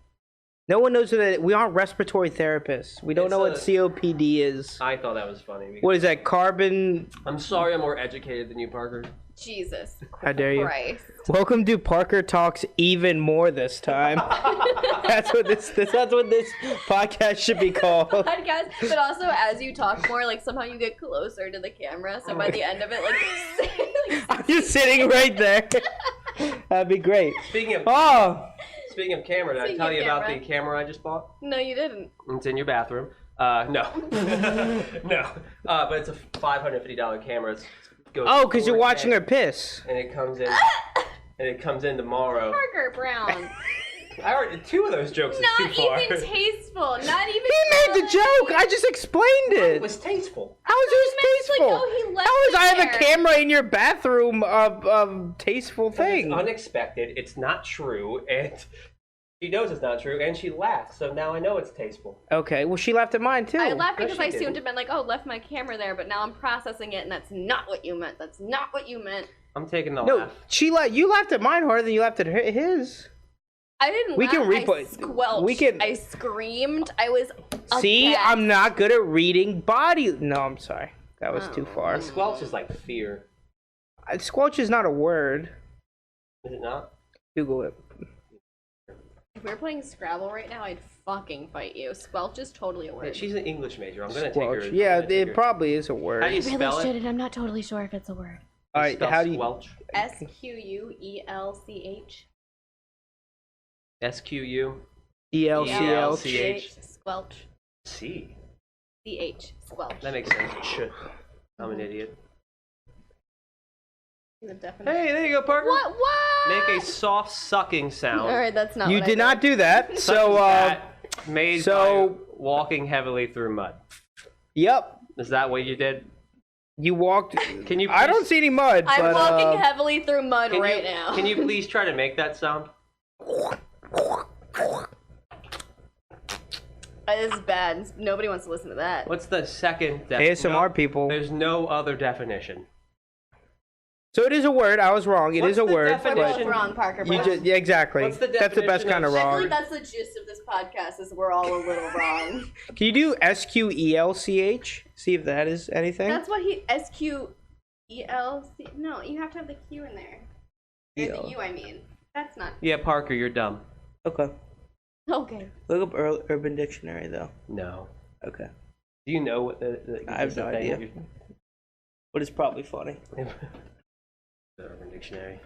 Speaker 3: No one knows that we aren't respiratory therapists. We don't know what
Speaker 2: It's
Speaker 3: COPD is.
Speaker 2: I thought that was funny.
Speaker 3: What is that? Carbon?
Speaker 2: I'm sorry I'm more educated than you, Parker.
Speaker 1: Jesus
Speaker 3: How dare you?
Speaker 1: Christ.
Speaker 3: Welcome to Parker Talks Even More this time. That's what this podcast should be called.
Speaker 1: Podcast, but also as you talk more, like somehow you get closer to the camera. So by the end of it, like
Speaker 3: I'm just sitting right there. That'd be great.
Speaker 2: Speaking of
Speaker 3: Oh,
Speaker 2: camera, did I
Speaker 1: Speaking
Speaker 2: tell
Speaker 1: of
Speaker 2: you about
Speaker 1: camera.
Speaker 2: the camera I just bought?
Speaker 1: no, you didn't.
Speaker 2: It's in your bathroom. No. No. But it's a $550 camera.
Speaker 3: oh, because you're watching her piss.
Speaker 2: And it comes in. And it comes in tomorrow.
Speaker 1: Parker Brown.
Speaker 2: I already 2 of those jokes is
Speaker 1: Not
Speaker 2: too far.
Speaker 1: even tasteful. Not even.
Speaker 3: He made the joke. I just explained
Speaker 2: It
Speaker 3: it.
Speaker 2: was tasteful.
Speaker 3: How is yours
Speaker 1: meant it's like,
Speaker 3: tasteful?
Speaker 1: oh, he left
Speaker 3: How is
Speaker 1: it
Speaker 3: I have a
Speaker 1: there.
Speaker 3: camera in your bathroom of tasteful
Speaker 2: It's
Speaker 3: thing?
Speaker 2: unexpected. It's not true, and she knows it's not true, and she laughed. So now I know it's tasteful.
Speaker 3: Okay, well she laughed at mine too.
Speaker 1: I laughed
Speaker 2: No,
Speaker 1: because
Speaker 2: she
Speaker 1: I assumed
Speaker 2: didn't.
Speaker 1: it meant like, oh, left my camera there, but now I'm processing it, and that's not what you meant. That's not what you meant.
Speaker 2: I'm taking the
Speaker 3: No,
Speaker 2: laugh.
Speaker 3: you laughed at mine harder than you laughed at his.
Speaker 1: I didn't
Speaker 3: We
Speaker 1: laugh.
Speaker 3: can replay-
Speaker 1: I squelched.
Speaker 3: we can-
Speaker 1: I screamed. I was.
Speaker 3: See,
Speaker 1: aghast.
Speaker 3: I'm not good at reading body. No, I'm sorry. That was too far.
Speaker 2: Squelch is like fear.
Speaker 3: Squelch is not a word.
Speaker 2: Is it not?
Speaker 3: Google it.
Speaker 1: If we were playing Scrabble right now, I'd fucking fight you. Squelch is totally a
Speaker 2: Yeah,
Speaker 1: word.
Speaker 2: she's an English major. I'm gonna take her.
Speaker 3: Squelch.
Speaker 2: I'm
Speaker 3: Yeah,
Speaker 2: gonna take
Speaker 3: it
Speaker 2: her.
Speaker 3: probably is a
Speaker 2: How do
Speaker 3: word.
Speaker 2: you spell it?
Speaker 1: I'm not totally sure if it's a word.
Speaker 3: All right,
Speaker 2: Spell
Speaker 3: how do you?
Speaker 2: squelch?
Speaker 1: SQUELCH.
Speaker 2: SQU
Speaker 3: ELCL.
Speaker 2: CH.
Speaker 1: Squelch.
Speaker 2: C.
Speaker 1: CH. Squelch.
Speaker 2: That makes sense. I'm an idiot.
Speaker 1: The definition.
Speaker 2: Hey, there you go, Parker.
Speaker 1: What?
Speaker 2: Make a soft sucking sound.
Speaker 1: All right, that's not.
Speaker 3: You
Speaker 1: what
Speaker 3: did
Speaker 1: I
Speaker 3: not do that.
Speaker 2: Such
Speaker 3: So,
Speaker 2: as that, made
Speaker 3: so-
Speaker 2: by walking heavily through mud.
Speaker 3: yep.
Speaker 2: Is that what you did?
Speaker 3: You walked.
Speaker 2: Can you?
Speaker 3: I don't
Speaker 2: please-
Speaker 3: see any mud.
Speaker 1: I'm
Speaker 3: but,
Speaker 1: walking heavily through mud
Speaker 2: Can
Speaker 1: right
Speaker 2: you,
Speaker 1: now.
Speaker 2: Can you please try to make that sound?
Speaker 1: This is bad. Nobody wants to listen to that.
Speaker 2: What's the second definition?
Speaker 3: ASMR people.
Speaker 2: There's no other definition.
Speaker 3: So it is a word. I was wrong. It
Speaker 2: What's
Speaker 3: is a
Speaker 2: the
Speaker 3: word.
Speaker 1: We're
Speaker 2: definition?
Speaker 1: both wrong, Parker.
Speaker 3: You
Speaker 1: Brown.
Speaker 3: just, yeah, exactly.
Speaker 2: What's the
Speaker 3: That's the best
Speaker 2: definition
Speaker 3: kind of
Speaker 2: of-
Speaker 1: I feel
Speaker 3: wrong.
Speaker 1: like that's the gist of this podcast. Is we're all a little wrong.
Speaker 3: Can you do SQELCH? See if that is anything.
Speaker 1: That's what he SQELC. No, you have to have the Q in there. Or
Speaker 3: EL.
Speaker 1: the U, I mean. That's not.
Speaker 2: Yeah, Parker, you're dumb.
Speaker 3: Okay.
Speaker 1: Okay.
Speaker 3: Look up Urban Dictionary though.
Speaker 2: No.
Speaker 3: Okay.
Speaker 2: Do you know what the
Speaker 3: I have no
Speaker 2: thing
Speaker 3: idea.
Speaker 2: that you-
Speaker 3: But it's probably funny.
Speaker 2: The Urban Dictionary.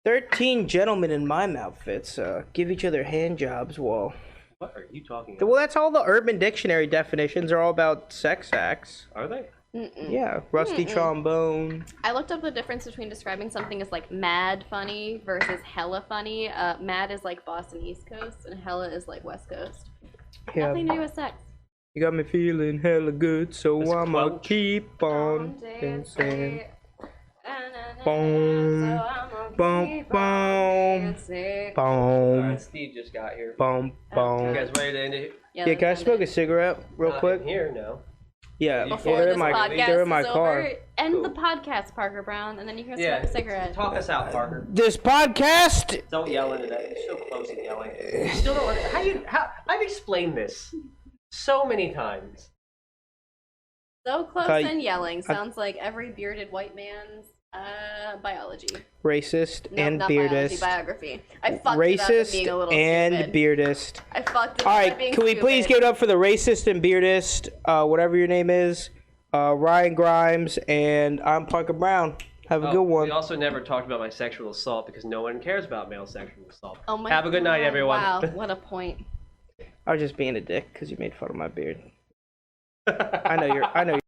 Speaker 3: 13 gentlemen in mime outfits give each other hand jobs while.
Speaker 2: What are you talking about?
Speaker 3: Well, that's all the Urban Dictionary definitions are all about sex acts.
Speaker 2: Are they?
Speaker 3: Yeah, rusty trombone.
Speaker 1: I looked up the difference between describing something as like mad funny versus hella funny. Mad is like Boston East Coast, and hella is like West Coast.
Speaker 3: Yeah,
Speaker 1: Nothing to do with sex.
Speaker 3: you got me feeling hella good, so
Speaker 2: Let's
Speaker 3: I'ma
Speaker 2: quote.
Speaker 3: keep on dancing. Boom,
Speaker 1: Boom,
Speaker 3: boom, boom,
Speaker 2: Alright,
Speaker 3: boom,
Speaker 2: Steve just got here.
Speaker 3: boom,
Speaker 2: You
Speaker 3: boom.
Speaker 2: guys ready to end it?
Speaker 3: Yeah, can I smoke a cigarette real
Speaker 2: Not
Speaker 3: quick?
Speaker 2: in here, no.
Speaker 3: Yeah,
Speaker 1: Before
Speaker 3: they're
Speaker 1: this
Speaker 3: in my
Speaker 1: podcast
Speaker 3: they're in my
Speaker 1: is
Speaker 3: car.
Speaker 1: over, end the podcast, Parker Brown, and then you can smoke
Speaker 2: Yeah.
Speaker 1: a cigarette.
Speaker 2: Talk us out, Parker.
Speaker 3: This podcast.
Speaker 2: Don't yell into that. You're so close to yelling. You still don't. I've explained this so many times.
Speaker 1: So close
Speaker 3: I-
Speaker 1: and yelling sounds like every bearded white man's biology.
Speaker 3: Racist
Speaker 1: No,
Speaker 3: and
Speaker 1: not biology,
Speaker 3: beardist.
Speaker 1: biography. I fucked it up at being
Speaker 3: Racist
Speaker 1: a little
Speaker 3: and
Speaker 1: stupid.
Speaker 3: beardist.
Speaker 1: I fucked it
Speaker 3: All
Speaker 1: up at
Speaker 3: right,
Speaker 1: being
Speaker 3: can we please give
Speaker 1: stupid.
Speaker 3: it up for the racist and beardist, whatever your name is, Ryan Grimes, and I'm Parker Brown. Have a good one.
Speaker 2: We also never talked about my sexual assault because no one cares about male sexual assault.
Speaker 1: Oh my
Speaker 2: Have a good night,
Speaker 1: God,
Speaker 2: everyone.
Speaker 1: Wow, what a point.
Speaker 3: I was just being a dick because you made fun of my beard. I know you're.